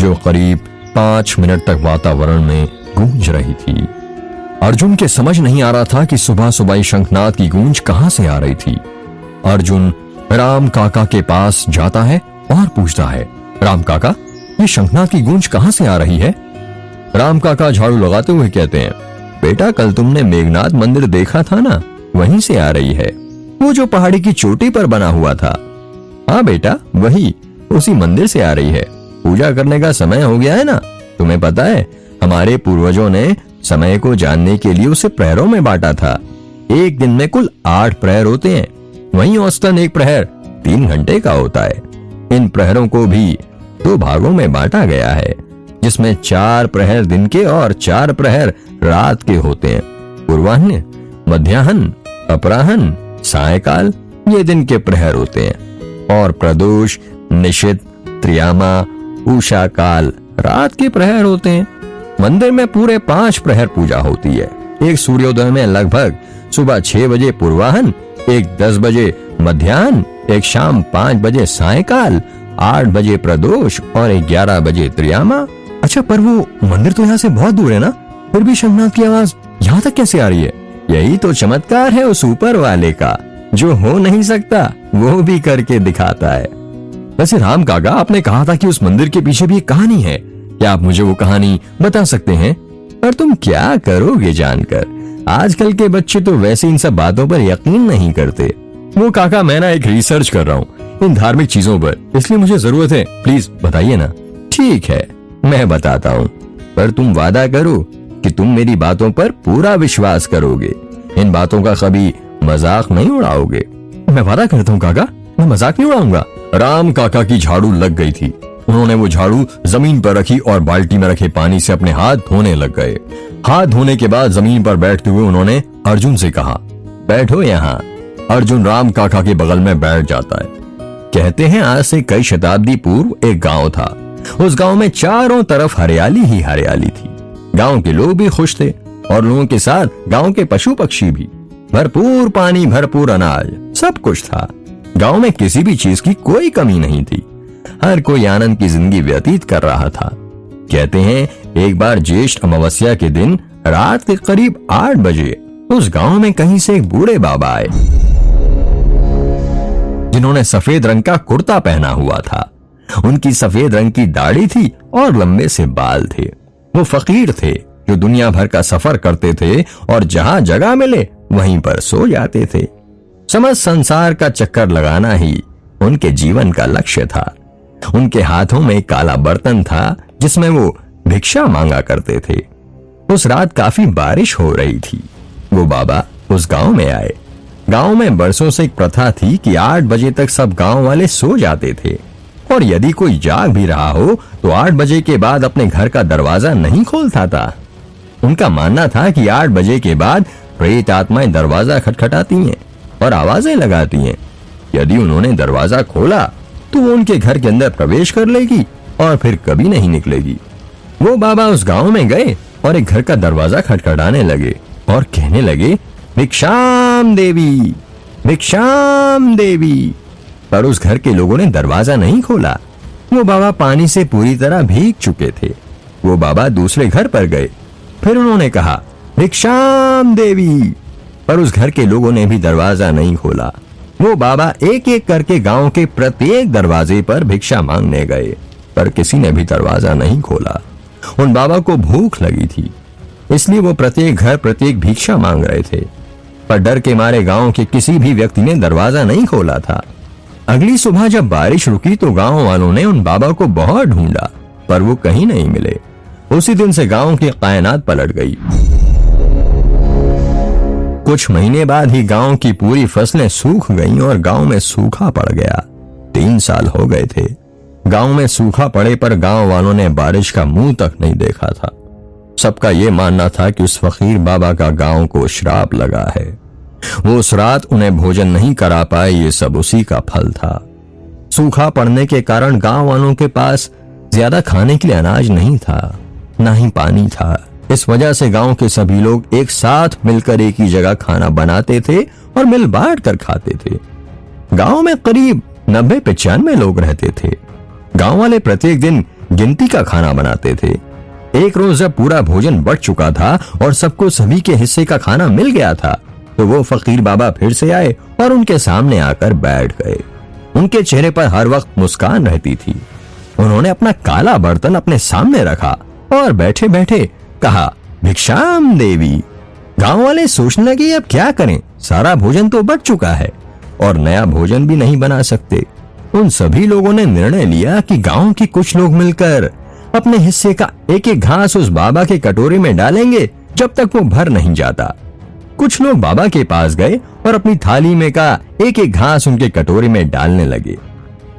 जो करीब 5 मिनट तक वातावरण में गूंज रही थी। अर्जुन के समझ नहीं आ रहा था कि सुबह सुबह शंखनाद की गूंज कहां से आ रही थी। अर्जुन राम काका के पास जाता है और पूछता है, राम काका, ये शंखनाद की गूंज कहां से आ रही है? राम काका झाड़ू लगाते हुए कहते हैं, बेटा कल तुमने मेघनाथ मंदिर देखा था ना, वहीं से आ रही है, वो जो पहाड़ी की चोटी पर बना हुआ था। हाँ बेटा वही, उसी मंदिर से आ रही है। पूजा करने का समय हो गया है ना। तुम्हें पता है हमारे पूर्वजों ने समय को जानने के लिए उसे प्रहरों में बांटा था। एक दिन में कुल 8 प्रहर होते हैं, वहीं औसतन एक प्रहर 3 घंटे का होता है। इन प्रहरों को भी 2 भागों में बांटा गया है, जिसमें 4 प्रहर दिन के और 4 प्रहर रात के होते हैं। पूर्वाह्न, मध्याह्न, अपराह्न, सायकाल ये दिन के प्रहर होते हैं और प्रदोष, निशित, त्रियामा, उषा काल रात के प्रहर होते हैं। मंदिर में पूरे 5 प्रहर पूजा होती है। एक सूर्योदय में लगभग सुबह 6 बजे पूर्वाहन, एक 10 बजे मध्याह्न, एक शाम 5 बजे सायंकाल, 8 बजे प्रदोष और 11 बजे त्रियामा। अच्छा, पर वो मंदिर तो यहाँ से बहुत दूर है ना, फिर भी शंखनाद की आवाज यहाँ तक कैसे आ रही है? यही तो चमत्कार है उस ऊपर वाले का, जो हो नहीं सकता वो भी करके दिखाता है। वैसे राम काका, आपने कहा था कि उस मंदिर के पीछे भी एक कहानी है, क्या आप मुझे वो कहानी बता सकते हैं? पर तुम क्या करोगे जानकर, आजकल के बच्चे तो वैसे इन सब बातों पर यकीन नहीं करते। वो काका, मैं ना एक रिसर्च कर रहा हूँ इन धार्मिक चीजों पर, इसलिए मुझे जरूरत है, प्लीज बताइए ना। ठीक है, मैं बताता हूँ, पर तुम वादा करो कि तुम मेरी बातों पर पूरा विश्वास करोगे, इन बातों का कभी मजाक नहीं उड़ाओगे। मैं वादा करता हूँ काका, मैं मजाक नहीं उड़ाऊंगा। राम काका की झाड़ू लग गई थी। उन्होंने वो झाड़ू जमीन पर रखी और बाल्टी में रखे पानी से अपने हाथ धोने लग गए। हाथ धोने के बाद जमीन पर बैठते हुए उन्होंने अर्जुन से कहा, बैठो यहाँ। अर्जुन राम काका के बगल में बैठ जाता है। कहते हैं आज से कई शताब्दी पूर्व एक गांव था। उस गांव में चारों तरफ हरियाली ही हरियाली थी। गांव के लोग भी खुश थे और लोगों के साथ गांव के पशु पक्षी भी। भरपूर पानी, भरपूर अनाज, सब कुछ था। गांव में किसी भी चीज की कोई कमी नहीं थी। हर कोई आनंद की जिंदगी व्यतीत कर रहा था। कहते हैं एक बार ज्येष्ठ अमावस्या के दिन रात के करीब 8 बजे उस गांव में कहीं से एक बूढ़े बाबा आए, जिन्होंने सफेद रंग का कुर्ता पहना हुआ था। उनकी सफेद रंग की दाढ़ी थी और लंबे से बाल थे। वो फकीर थे जो दुनिया भर का सफर करते थे और जहां जगह मिले वहीं पर सो जाते थे। समस्त संसार का चक्कर लगाना ही उनके जीवन का लक्ष्य था। उनके हाथों में काला बर्तन था जिसमें वो भिक्षा मांगा करते थे। उस रात काफी बारिश हो रही थी। वो बाबा उस गांव में आए। गांव में बरसों से एक प्रथा थी कि 8 बजे तक सब गांव वाले सो जाते थे और यदि कोई जाग भी रहा हो तो 8 बजे के बाद अपने घर का दरवाजा नहीं खोलता था। उनका मानना था कि 8 बजे के बाद प्रेत आत्माएं दरवाजा खटखटाती हैं और आवाजें लगाती हैं। यदि उन्होंने दरवाजा खोला तो वो उनके घर के अंदर प्रवेश कर लेगी और फिर कभी नहीं निकलेगी। वो बाबा उस गांव में गए और एक घर का दरवाजा खटखटाने लगे और कहने लगे, भिक्षाम देवी, भिक्षाम देवी। पर उस घर के लोगों ने दरवाजा नहीं खोला। वो बाबा पानी से पूरी तरह भीग चुके थे। वो बाबा दूसरे घर पर गए। फिर उन्होंने कहा, भिक्षाम देवी। पर उस घर के लोगों ने भी दरवाजा नहीं खोला। वो बाबा एक एक करके गांव के प्रत्येक दरवाजे पर भिक्षा मांगने गए, पर किसी ने भी दरवाजा नहीं खोला। उन बाबा को भूख लगी थी, इसलिए वो प्रत्येक घर प्रत्येक भिक्षा मांग रहे थे, पर डर के मारे गांव के किसी भी व्यक्ति ने दरवाजा नहीं खोला था। अगली सुबह जब बारिश रुकी तो गांव वालों ने उन बाबा को बहुत ढूंढा, पर वो कहीं नहीं मिले। उसी दिन से गांव की कायनात पलट गई। कुछ महीने बाद ही गांव की पूरी फसलें सूख गईं और गांव में सूखा पड़ गया। 3 साल हो गए थे। गांव में सूखा पड़े पर गांव वालों ने बारिश का मुंह तक नहीं देखा था। सबका ये मानना था कि उस फकीर बाबा का गांव को श्राप लगा है। वो उस रात उन्हें भोजन नहीं करा पाए, ये सब उसी का फल था। सूखा पड़ने के कारण गांव वालों के पास ज्यादा खाने के लिए अनाज नहीं था, ना ही पानी था। इस वजह से गांव के सभी लोग एक साथ मिलकर एक ही जगह खाना बनाते थे और मिल बांट कर खाते थे। गांव में करीब 90-95 लोग रहते थे। गांव वाले प्रत्येक दिन गिनती का खाना बनाते थे। एक रोज जब पूरा भोजन बट चुका था और सबको सभी के हिस्से का खाना मिल गया था तो वो फकीर बाबा फिर से आए और उनके सामने आकर बैठ गए। उनके चेहरे पर हर वक्त मुस्कान रहती थी। उन्होंने अपना काला बर्तन अपने सामने रखा और बैठे बैठे कहा, भिक्षाम देवी। गांव वाले सोचने लगे अब क्या करें, सारा भोजन तो बच चुका है और नया भोजन भी नहीं बना सकते। उन सभी लोगों ने निर्णय लिया कि गांव के कुछ लोग मिलकर अपने हिस्से का एक एक घास उस बाबा के कटोरे में डालेंगे जब तक वो भर नहीं जाता। कुछ लोग बाबा के पास गए और अपनी थाली में का एक एक घास उनके कटोरे में डालने लगे।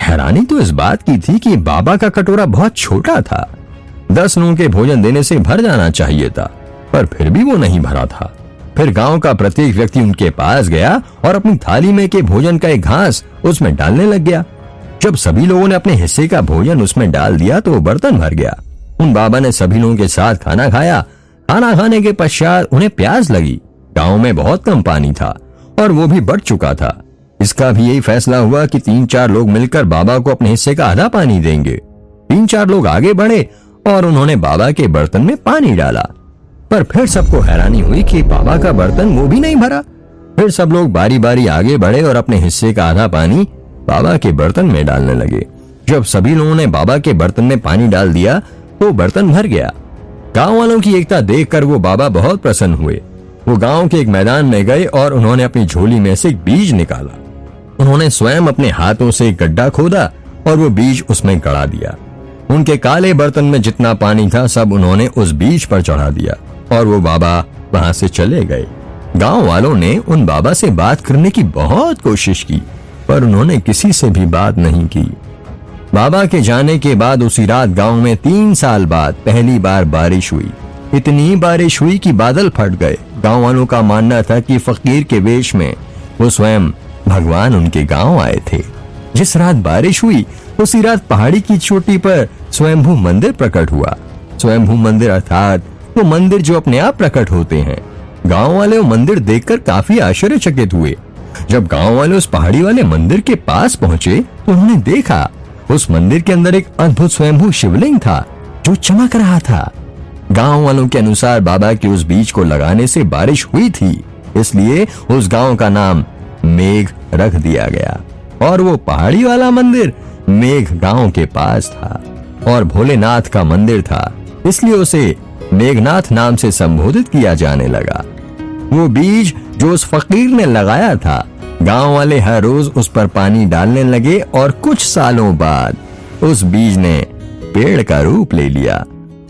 हैरानी तो इस बात की थी कि बाबा का कटोरा बहुत छोटा था। 10 लोगों के भोजन देने से भर जाना चाहिए था, पर फिर भी वो नहीं भरा था। फिर गांव का प्रत्येक व्यक्ति उनके पास गया और अपनी थाली में के भोजन का एक घास उसमें डालने लग गया। जब सभी लोगों ने अपने हिस्से का भोजन उसमें डाल दिया तो वो बर्तन भर गया। उन बाबा ने सभी लोगों के साथ खाना खाया। खाना खाने के पश्चात उन्हें प्यास लगी। गांव में बहुत कम पानी था और वो भी बढ़ चुका था। इसका भी यही फैसला हुआ कि 3-4 लोग मिलकर बाबा को अपने हिस्से का आधा पानी देंगे। 3-4 लोग आगे बढ़े और उन्होंने बाबा के बर्तन में पानी डाला, पर फिर सबको हैरानी हुई कि बाबा का बर्तन वो भी नहीं भरा। फिर सब लोग बारी बारी आगे बढ़े और अपने हिस्से का आधा पानी बाबा के बर्तन में डालने लगे। जब सभी लोगों ने बाबा के बर्तन में पानी डाल दिया तो बर्तन भर गया। गांव वालों की एकता देखकर वो बाबा बहुत प्रसन्न हुए। वो गांव के एक मैदान में गए और उन्होंने अपनी झोली में से एक बीज निकाला। उन्होंने स्वयं अपने हाथों से एक गड्ढा खोदा और वो बीज उसमें गड़ा दिया। उनके काले बर्तन में जितना पानी था सब उन्होंने उस बीज पर चढ़ा दिया और वो बाबा वहां से चले गए। गांव वालों ने उन बाबा से बात करने की बहुत कोशिश की, पर उन्होंने किसी से भी बात नहीं की। बाबा के जाने के बाद उसी रात गांव में 3 साल बाद पहली बार बारिश हुई। इतनी बारिश हुई कि बादल फट गए। गांव वालों का मानना था कि फकीर के वेश में वो स्वयं भगवान उनके गांव आए थे। जिस रात बारिश हुई उसी रात पहाड़ी की चोटी पर स्वयंभू मंदिर प्रकट हुआ। स्वयंभू मंदिर अर्थात वो मंदिर जो अपने आप प्रकट होते हैं। गांव वाले वो मंदिर देखकर काफी आश्चर्यचकित हुए। जब गांव वाले उस पहाड़ी वाले मंदिर के पास पहुंचे तो उन्होंने देखा उस मंदिर के अंदर एक अद्भुत स्वयंभू शिवलिंग था जो चमक रहा था। गांव वालों के अनुसार बाबा के उस बीज को लगाने से बारिश हुई थी, इसलिए उस गांव का नाम मेघ रख दिया गया और वो पहाड़ी वाला मंदिर मेघ गांव के पास था और भोलेनाथ का मंदिर था, इसलिए उसे मेघनाथ नाम से संबोधित किया जाने लगा। वो बीज जो उस फकीर ने लगाया था, गांव वाले हर रोज उस पर पानी डालने लगे और कुछ सालों बाद उस बीज ने पेड़ का रूप ले लिया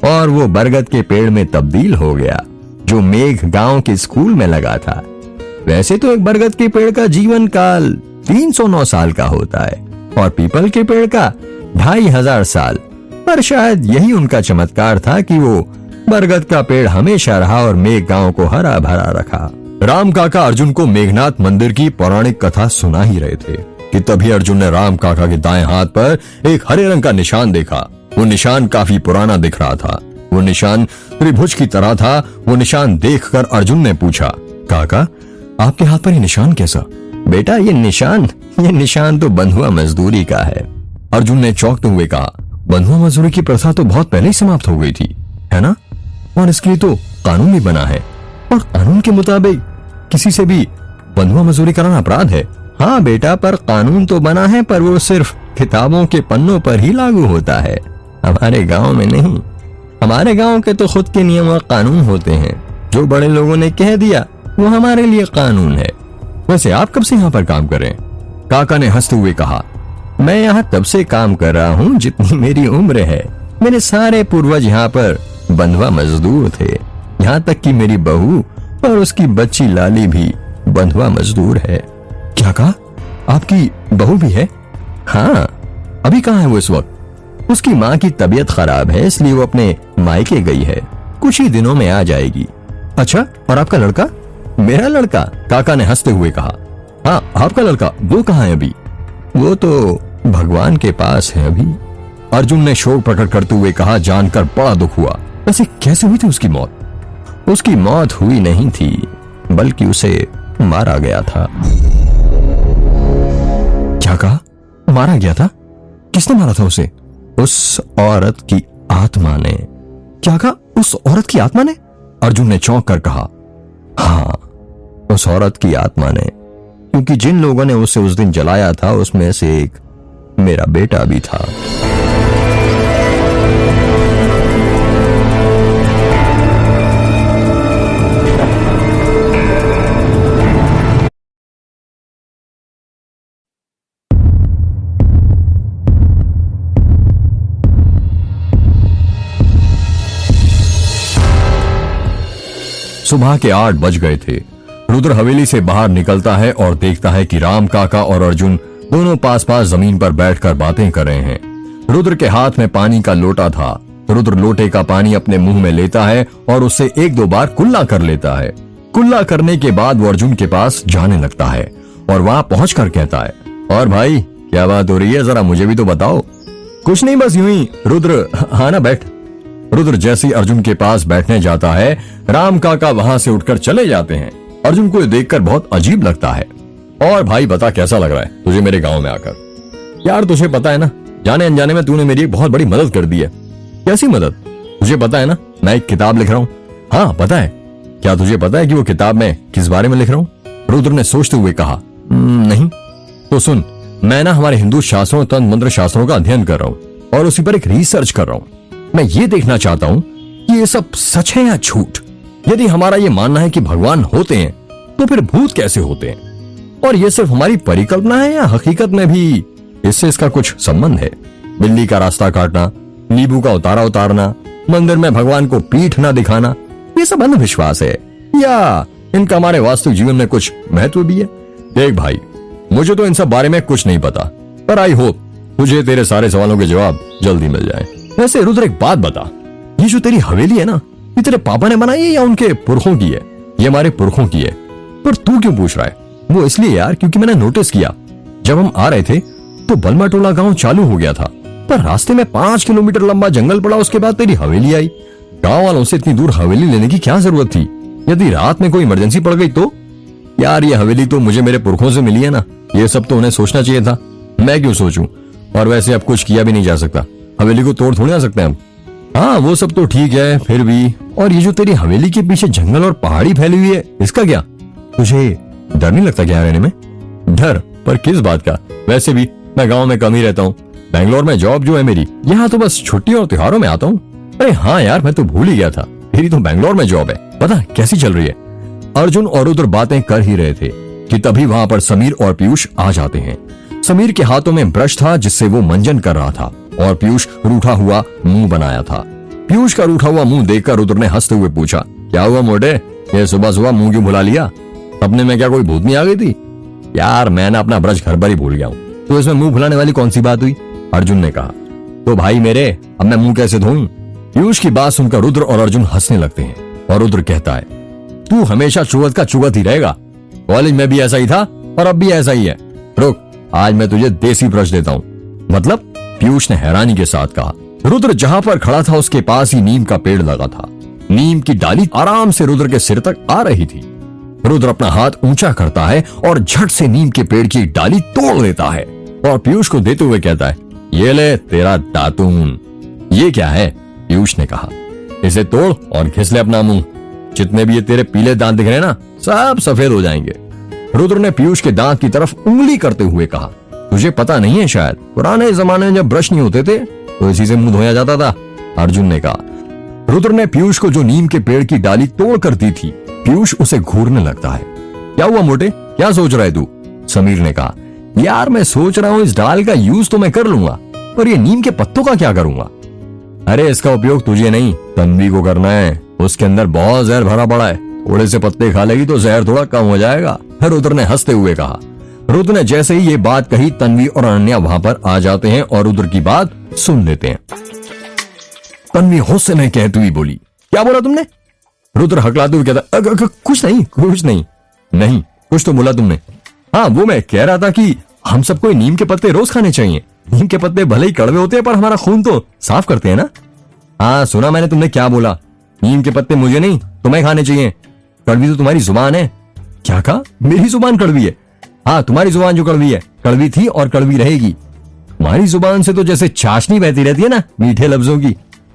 और वो बरगद के पेड़ में तब्दील हो गया जो मेघ गांव के स्कूल में लगा था। वैसे तो एक बरगद के पेड़ का जीवन काल 309 साल का होता है और पीपल के पेड़ का 2500 साल, पर शायद यही उनका चमत्कार था कि वो बरगद का पेड़ हमेशा रहा और मेघ गांव को हरा भरा रखा। राम काका अर्जुन को मेघनाथ मंदिर की पौराणिक कथा सुना ही रहे थे कि तभी अर्जुन ने राम काका के दाएं हाथ पर एक हरे रंग का निशान देखा। वो निशान काफी पुराना दिख रहा था। वो निशान त्रिभुज की तरह था। वो निशान देखकर अर्जुन ने पूछा, काका आपके हाथ पर ये निशान कैसा? बेटा ये निशान तो बंधुआ मजदूरी का है। अर्जुन ने चौंकते हुए कहा, बंधुआ मजदूरी की प्रथा तो बहुत पहले ही समाप्त हो गई थी, है ना? और इसके लिए तो कानून भी बना है और कानून के मुताबिक किसी से भी बंधुआ मजदूरी कराना अपराध है। हाँ बेटा, पर कानून तो बना है, पर वो सिर्फ किताबों के पन्नों पर ही लागू होता है, हमारे गांव में नहीं। हमारे गांव के तो खुद के नियम और कानून होते हैं। जो बड़े लोगों ने कह दिया वो हमारे लिए कानून है। वैसे आप कब से यहाँ पर काम कर रहे हैं? काका ने हंसते हुए कहा, मैं यहाँ तब से काम कर रहा हूँ जितनी मेरी उम्र है। मेरे सारे पूर्वज यहाँ पर बंधुआ मजदूर थे, यहाँ तक कि मेरी बहू और उसकी बच्ची लाली भी बंधुआ मजदूर है। क्या कहा? आपकी बहू भी है? हाँ। अभी कहाँ है वो इस वक्त? उसकी माँ की तबीयत खराब है, इसलिए वो अपने मायके गई है। कुछ ही दिनों में आ जाएगी। अच्छा, और आपका लड़का? मेरा लड़का? काका ने हंसते हुए कहा, हाँ आपका लड़का, वो कहाँ है अभी? वो तो भगवान के पास है अभी। अर्जुन ने शोक प्रकट करते हुए कहा, जानकर बड़ा दुख हुआ। वैसे कैसे हुई थी उसकी मौत? उसकी मौत हुई नहीं थी, बल्कि उसे मारा गया था। क्या कहा? मारा गया था? किसने मारा था उसे? उस औरत की आत्मा ने। क्या कहा? उस औरत की आत्मा ने? अर्जुन ने चौंक कर कहा, हाँ उस औरत की आत्मा ने, क्योंकि जिन लोगों ने उसे उस दिन जलाया था उसमें से एक मेरा बेटा भी था। सुबह के 8 बज गए थे। रुद्र हवेली से बाहर निकलता है और देखता है कि राम काका और अर्जुन दोनों पास पास जमीन पर बैठकर बातें कर रहे हैं। रुद्र के हाथ में पानी का लोटा था। रुद्र लोटे का पानी अपने मुंह में लेता है और उससे 1-2 बार कुल्ला कर लेता है। कुल्ला करने के बाद वो अर्जुन के पास जाने लगता है और वहां पहुंचकर कहता है, और भाई क्या बात हो रही है, जरा मुझे भी तो बताओ। कुछ नहीं, बस यूं ही। रुद्र, हाँ ना बैठ। रुद्र जैसे ही अर्जुन के पास बैठने जाता है, राम काका वहां से उठकर चले जाते हैं। अर्जुन को ये देखकर बहुत अजीब लगता है। और भाई बता कैसा लग रहा है तुझे मेरे गांव में आकर? यार तुझे पता है ना, जाने अनजाने में तूने मेरी एक बहुत बड़ी मदद कर दी है। कैसी मदद? तुझे पता है ना मैं एक किताब लिख रहा हूँ। हाँ पता है। क्या तुझे पता है कि वो किताब में किस बारे में लिख रहा हूँ? रुद्र ने सोचते हुए कहा, नहीं। तो सुन, मैं ना हमारे हिंदू शास्त्रों, तंत्र मंत्र शास्त्रों का अध्ययन कर रहा हूँ और उसी पर एक रिसर्च कर रहा हूँ। मैं ये देखना चाहता हूँ कि ये सब सच है या झूठ। यदि हमारा ये मानना है कि भगवान होते हैं तो फिर भूत कैसे होते हैं? और ये सिर्फ हमारी परिकल्पना है या हकीकत में भी इससे इसका कुछ संबंध है? बिल्ली का रास्ता काटना, नींबू का उतारा उतारना, मंदिर में भगवान को पीठ ना दिखाना, ये सब अंधविश्वास है या इनका हमारे वास्तविक जीवन में कुछ महत्व भी है? देख भाई, मुझे तो इन सब बारे में कुछ नहीं पता, पर आई होप तुझे तेरे सारे सवालों के जवाब जल्दी मिल जाए। वैसे रुद्र एक बात बता, ये जो तेरी हवेली है ना, ये तेरे पापा ने बनाई है या उनके पुरखों की है? ये हमारे पुरखों की है। पर तू क्यों पूछ रहा है? वो इसलिए यार क्योंकि मैंने नोटिस किया जब हम आ रहे थे तो बलमा टोला गांव चालू हो गया था, पर रास्ते में 5 किलोमीटर लंबा जंगल पड़ा, उसके बाद तेरी हवेली आई। गांव वालों से इतनी दूर हवेली लेने की क्या जरूरत थी? यदि रात में कोई इमरजेंसी पड़ गई तो? यार ये हवेली तो मुझे मेरे पुरखों से मिली है ना, ये सब तो उन्हें सोचना चाहिए था। मैं क्यों सोचूं? और वैसे अब कुछ किया भी नहीं जा सकता, हवेली को तोड़ थोड़ी आ सकते हैं हम। हाँ वो सब तो ठीक है, फिर भी। और ये जो तेरी हवेली के पीछे जंगल और पहाड़ी फैली हुई है, इसका क्या? तुझे डर नहीं लगता क्या रहने में? डर? पर किस बात का? वैसे भी मैं गांव में कम ही रहता हूँ। बैंगलोर में जॉब जो है मेरी, यहाँ तो बस छुट्टियों और त्योहारों में आता हूँ। अरे हाँ यार, मैं तो भूल ही गया था, मेरी तो बैंगलोर में जॉब है। पता कैसी चल रही है? अर्जुन और रुद्र बातें कर ही रहे थे कि तभी वहां पर समीर और पीयूष आ जाते हैं। समीर के हाथों में ब्रश था जिससे वो मंजन कर रहा था और पीयूष रूठा हुआ मुंह बनाया था। पीयूष का रूठा हुआ मुंह देखकर रुद्र ने हंसते हुए पूछा, क्या हुआ मोटे, ये सुबह सुबह मुंह क्यों भुला लिया? सपने में क्या कोई भूतनी आ गई थी? यार मैं ना अपना ब्रश घर पर ही भूल गया हूँ, तो इसमें मुंह भुलाने वाली कौन सी बात हुई? अर्जुन ने कहा। तो भाई मेरे, अब मैं मुंह कैसे धोऊं? पीयूष की बात सुनकर रुद्र और अर्जुन हंसने लगते हैं और रुद्र कहता है, तू हमेशा चुगत का चुगत ही रहेगा। कॉलेज में भी ऐसा ही था और अब भी ऐसा ही है। रुक, आज मैं तुझे देसी ब्रश देता हूँ। मतलब? पीयूष ने हैरानी के साथ कहा। रुद्र जहां पर खड़ा था उसके पास ही नीम का पेड़ लगा था। नीम की डाली आराम से रुद्र के सिर तक आ रही थी। रुद्र अपना हाथ ऊंचा करता है और झट से नीम के पेड़ की डाली तोड़ देता है और पीयूष को देते हुए कहता है, ये ले तेरा दातून। ये क्या है? पीयूष ने कहा, इसे तोड़ और घिस ले अपना मुंह। जितने भी ये तेरे पीले दांत दिख रहे हैं ना, सब सफेद हो जाएंगे। रुद्र ने पीयूष के दांत की तरफ उंगली करते हुए कहा, तुझे पता नहीं है शायद, पुराने जमाने में जब ब्रश नहीं होते थे तो इसी से मुंह धोया जाता था। अर्जुन ने कहा। रुद्र ने पीयूष को जो नीम के पेड़ की डाली तोड़ कर दी थी, पीयूष उसे घूरने लगता है। क्या हुआ मोटे, क्या सोच रहा है तू? समीर ने कहा, यार मैं सोच रहा हूँ इस डाल का यूज तो मैं कर लूंगा, पर ये नीम के पत्तों का क्या करूंगा? अरे इसका उपयोग तुझे नहीं, तन्वी को करना है। उसके अंदर बहुत जहर भरा पड़ा है, थोड़े से पत्ते खा लेगी तो जहर थोड़ा कम हो जाएगा। रुद्र ने हंसते हुए कहा। रुद्र ने जैसे ही ये बात कही, तन्वी और अनन्या वहां पर आ जाते हैं और रुद्र की बात सुन लेते हैं। तन्वी होश से नहीं कहती हुई बोली, क्या बोला तुमने? रुद्र हकलाते हुए कहता, कुछ नहीं कुछ नहीं। नहीं कुछ तो बोला तुमने। हाँ वो मैं कह रहा था कि हम सबको नीम के पत्ते रोज खाने चाहिए। नीम के पत्ते भले ही कड़वे होते हैं पर हमारा खून तो साफ करते हैं ना। हाँ सुना मैंने तुमने क्या बोला, नीम के पत्ते मुझे नहीं तुम्हें खाने चाहिए। कड़वी तो तुम्हारी जुबान है। क्या कहा? मेरी जुबान कड़वी है? हाँ तुम्हारी जुबान जो कड़वी है, कड़वी थी और कड़वी रहेगी। तुम्हारी जुबान से तो जैसे चाशनी बहती रहती है ना मीठे लफ्जों की।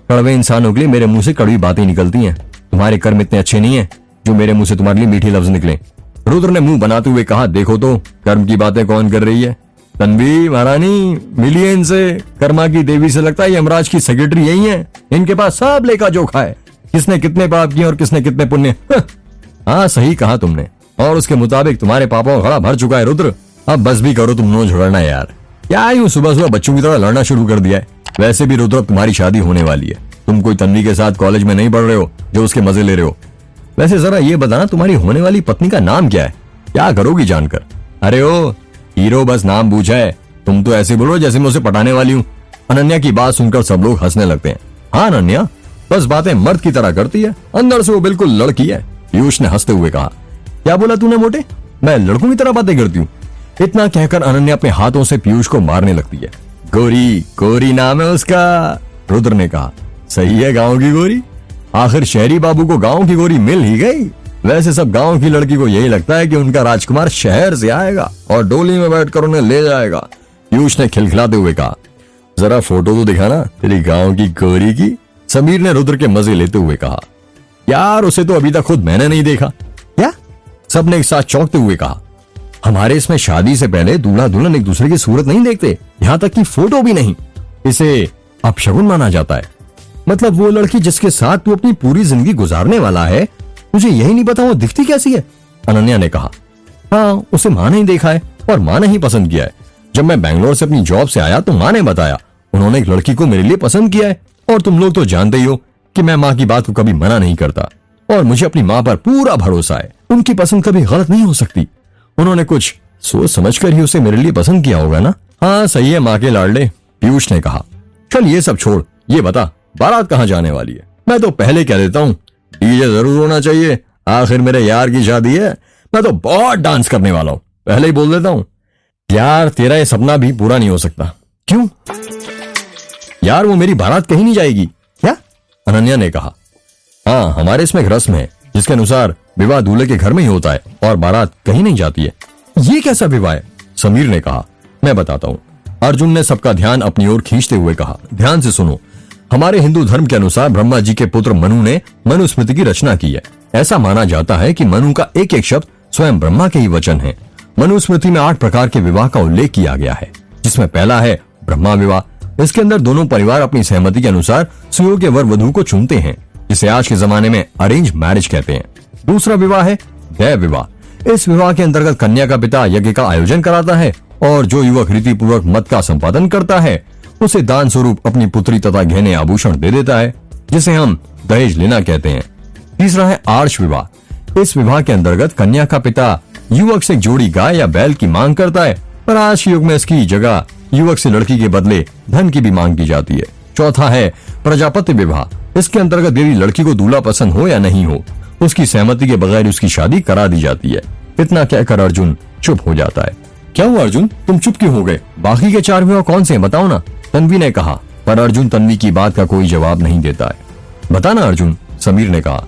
कड़वे इंसानों के लिए मेरे मुंह से कड़वी बातें निकलती हैं। तुम्हारे कर्म इतने अच्छे नहीं है जो मेरे मुंह से तुम्हारे लिए मीठे लफ्ज निकले। रुद्र ने मुंह बनाते हुए कहा, देखो तो कर्म की बातें कौन कर रही है? तन्वी महारानी मिलिए इनसे, कर्मा की देवी से लगता है यमराज की सेक्रेटरी यही है। इनके पास सब लेखा जोखा है, किसने कितने पाप किए और किसने कितने पुण्य। हाँ सही कहा तुमने, और उसके मुताबिक तुम्हारे पापों का घड़ा भर चुका है। रुद्र अब बस भी करो तुम दोनों झगड़ना यार, क्या यूं सुबह सुबह बच्चों की तरह लड़ना शुरू कर दिया है। वैसे भी रुद्र तुम्हारी शादी होने वाली है, तुम कोई तन्वी के साथ कॉलेज में नहीं पढ़ रहे हो जो उसके मजे ले रहे हो। वैसे जरा ये बताना तुम्हारी होने वाली पत्नी का नाम क्या है? क्या करोगी जानकर? अरे ओ हीरो, बस नाम पूछा है, तुम तो ऐसे बोलो जैसे मैं उसे पटाने वाली हूँ। अनन्या की बात सुनकर सब लोग हंसने लगते हैं। हाँ अनन्या बस बातें मर्द की तरह करती है, अंदर से वो बिल्कुल लड़की है। पीयूष ने हंसते हुए कहा, क्या बोला तूने मोटे? मैं लड़कों की तरह बातें करती हूँ? इतना कहकर अनन्या अपने हाथों से पीयूष को मारने लगती है। गोरी, गोरी नाम है उसका, रुद्र ने कहा। सही है गांव की गोरी। आखिर शहरी बाबू को गांव की गोरी मिल ही गई। वैसे सब गांव की लड़की को यही लगता है कि उनका राजकुमार शहर से आएगा और डोली में बैठकर उन्हें ले जाएगा। पीयूष ने खिलखिलाते हुए कहा, जरा फोटो तो दिखाना तेरी गांव की गोरी की। समीर ने रुद्र के मजे लेते हुए कहा, यार उसे तो अभी तक खुद मैंने नहीं देखा। क्या? सबने एक साथ चौंकते हुए कहा, हमारे इसमें शादी से पहले दूल्हा दुल्हन एक दूसरे की सूरत नहीं देखते, यहां तक कि फोटो भी नहीं। इसे अपशगुन माना जाता है। मतलब वो लड़की जिसके साथ तू अपनी पूरी जिंदगी गुजारने वाला है, तुझे यही नहीं पता वो दिखती कैसी है? अनन्या ने कहा, हाँ उसे माँ ने ही देखा है और माँ ने ही पसंद किया है। जब मैं बैंगलोर से अपनी जॉब से आया तो माँ ने बताया उन्होंने एक लड़की को मेरे लिए पसंद किया है। और तुम लोग तो जानते ही हो कि मैं माँ की बात को कभी मना नहीं करता और मुझे अपनी माँ पर पूरा भरोसा है। उनकी पसंद कभी गलत नहीं हो सकती। उन्होंने कुछ सोच समझ कर ही उसे मेरे लिए पसंद किया होगा ना। हाँ सही है माँ के लाडले, पीयूष ने कहा। चल ये सब छोड़, ये बता बारात कहाँ जाने वाली है? मैं तो पहले कह देता हूँ डीजे जरूर होना चाहिए, आखिर मेरे यार की शादी है। मैं तो बहुत डांस करने वाला हूँ, पहले ही बोल देता हूँ। यार तेरा ये सपना भी पूरा नहीं हो सकता। क्यों? यार वो मेरी बारात कहीं नहीं जाएगी। क्या? अनन्या ने कहा, हाँ हमारे इसमें एक रस्म है जिसके अनुसार विवाह दूल्हे के घर में ही होता है और बारात कहीं नहीं जाती है। ये कैसा विवाह है? समीर ने कहा, मैं बताता हूँ। अर्जुन ने सबका ध्यान अपनी ओर खींचते हुए कहा, ध्यान से सुनो। हमारे हिंदू धर्म के अनुसार ब्रह्मा जी के पुत्र मनु ने मनुस्मृति की रचना की है। ऐसा माना जाता है कि मनु का एक एक शब्द स्वयं ब्रह्मा के ही वचन है। मनुस्मृति में 8 प्रकार के विवाह का उल्लेख किया गया है, जिसमें पहला है ब्रह्मा विवाह। इसके अंदर दोनों परिवार अपनी सहमति के अनुसार सुयोग्य वर वधु को चुनते हैं, जिसे आज के जमाने में अरेंज मैरिज कहते हैं। दूसरा विवाह है दैव विवाह। इस विवाह के अंतर्गत कन्या का पिता यज्ञ का आयोजन कराता है और जो युवक रीति पूर्वक मत का संपादन करता है उसे दान स्वरूप अपनी पुत्री तथा गहने आभूषण दे देता है, जिसे हम दहेज लेना कहते हैं। तीसरा है आर्ष विवाह। इस विवाह के अंतर्गत कन्या का पिता युवक से जोड़ी गाय या बैल की मांग करता है, पर आज के युग में इसकी जगह युवक से लड़की के बदले धन की भी मांग की जाती है। चौथा है प्रजापति विवाह। इसके अंतर्गत यदि लड़की को दूल्हा पसंद हो या नहीं हो, उसकी सहमति के बगैर उसकी शादी करा दी जाती है। इतना कहकर अर्जुन चुप हो जाता है। क्या हुआ अर्जुन, तुम चुप क्यों हो गए? बाकी के 4 विवाह कौन से हैं बताओ ना, तन्वी ने कहा। पर अर्जुन तन्वी की बात का कोई जवाब नहीं देता है। बताना अर्जुन, समीर ने कहा।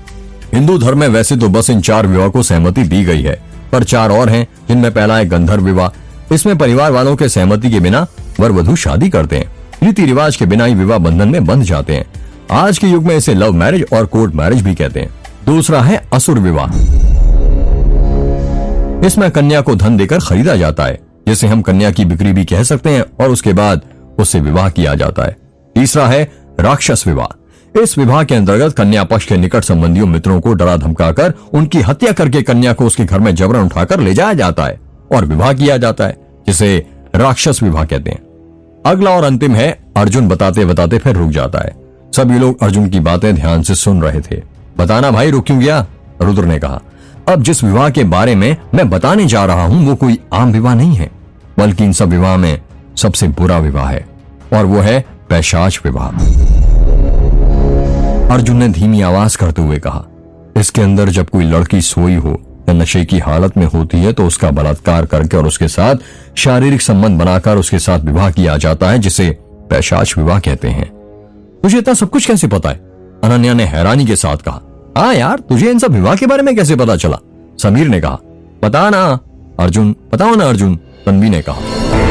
हिंदू धर्म में वैसे तो बस इन 4 विवाह को सहमति दी गई है, पर 4 और हैं, जिनमें पहला है गंधर्व विवाह। इसमें परिवार वालों के सहमति के बिना वर वधु शादी करते हैं, रीति रिवाज के बिना ही विवाह बंधन में बंध जाते हैं। आज के युग में इसे लव मैरिज और कोर्ट मैरिज भी कहते हैं। दूसरा है असुर विवाह। इसमें कन्या को धन देकर खरीदा जाता है, जिसे हम कन्या की बिक्री भी कह सकते हैं, और उसके बाद उससे विवाह किया जाता है। तीसरा है राक्षस विवाह। इस विवाह के अंतर्गत कन्या पक्ष के निकट संबंधियों मित्रों को डरा धमकाकर उनकी हत्या करके कन्या को उसके घर में जबरन उठाकर ले जाया जाता है और विवाह किया जाता है, जिसे राक्षस विवाह कहते हैं। अगला और अंतिम है अर्जुन बताते बताते फिर रुक जाता है। सभी लोग अर्जुन की बातें ध्यान से सुन रहे थे। बताना भाई, रुक क्यों गया? रुद्र ने कहा, अब जिस विवाह के बारे में मैं बताने जा रहा हूं वो कोई आम विवाह नहीं है, बल्कि इन सब विवाह में सबसे बुरा विवाह है, और वो है पैशाच विवाह। अर्जुन ने धीमी आवाज करते हुए कहा, इसके अंदर जब कोई लड़की सोई हो या नशे की हालत में होती है तो उसका बलात्कार करके और उसके साथ शारीरिक संबंध बनाकर उसके साथ विवाह किया जाता है, जिसे पैशाच विवाह कहते हैं। तुझे इतना सब कुछ कैसे पता है? अनन्या ने हैरानी के साथ कहा। हाँ यार, तुझे इन सब विवाह के बारे में कैसे पता चला? समीर ने कहा। बता ना अर्जुन, बताओ ना अर्जुन, तन्वी ने कहा।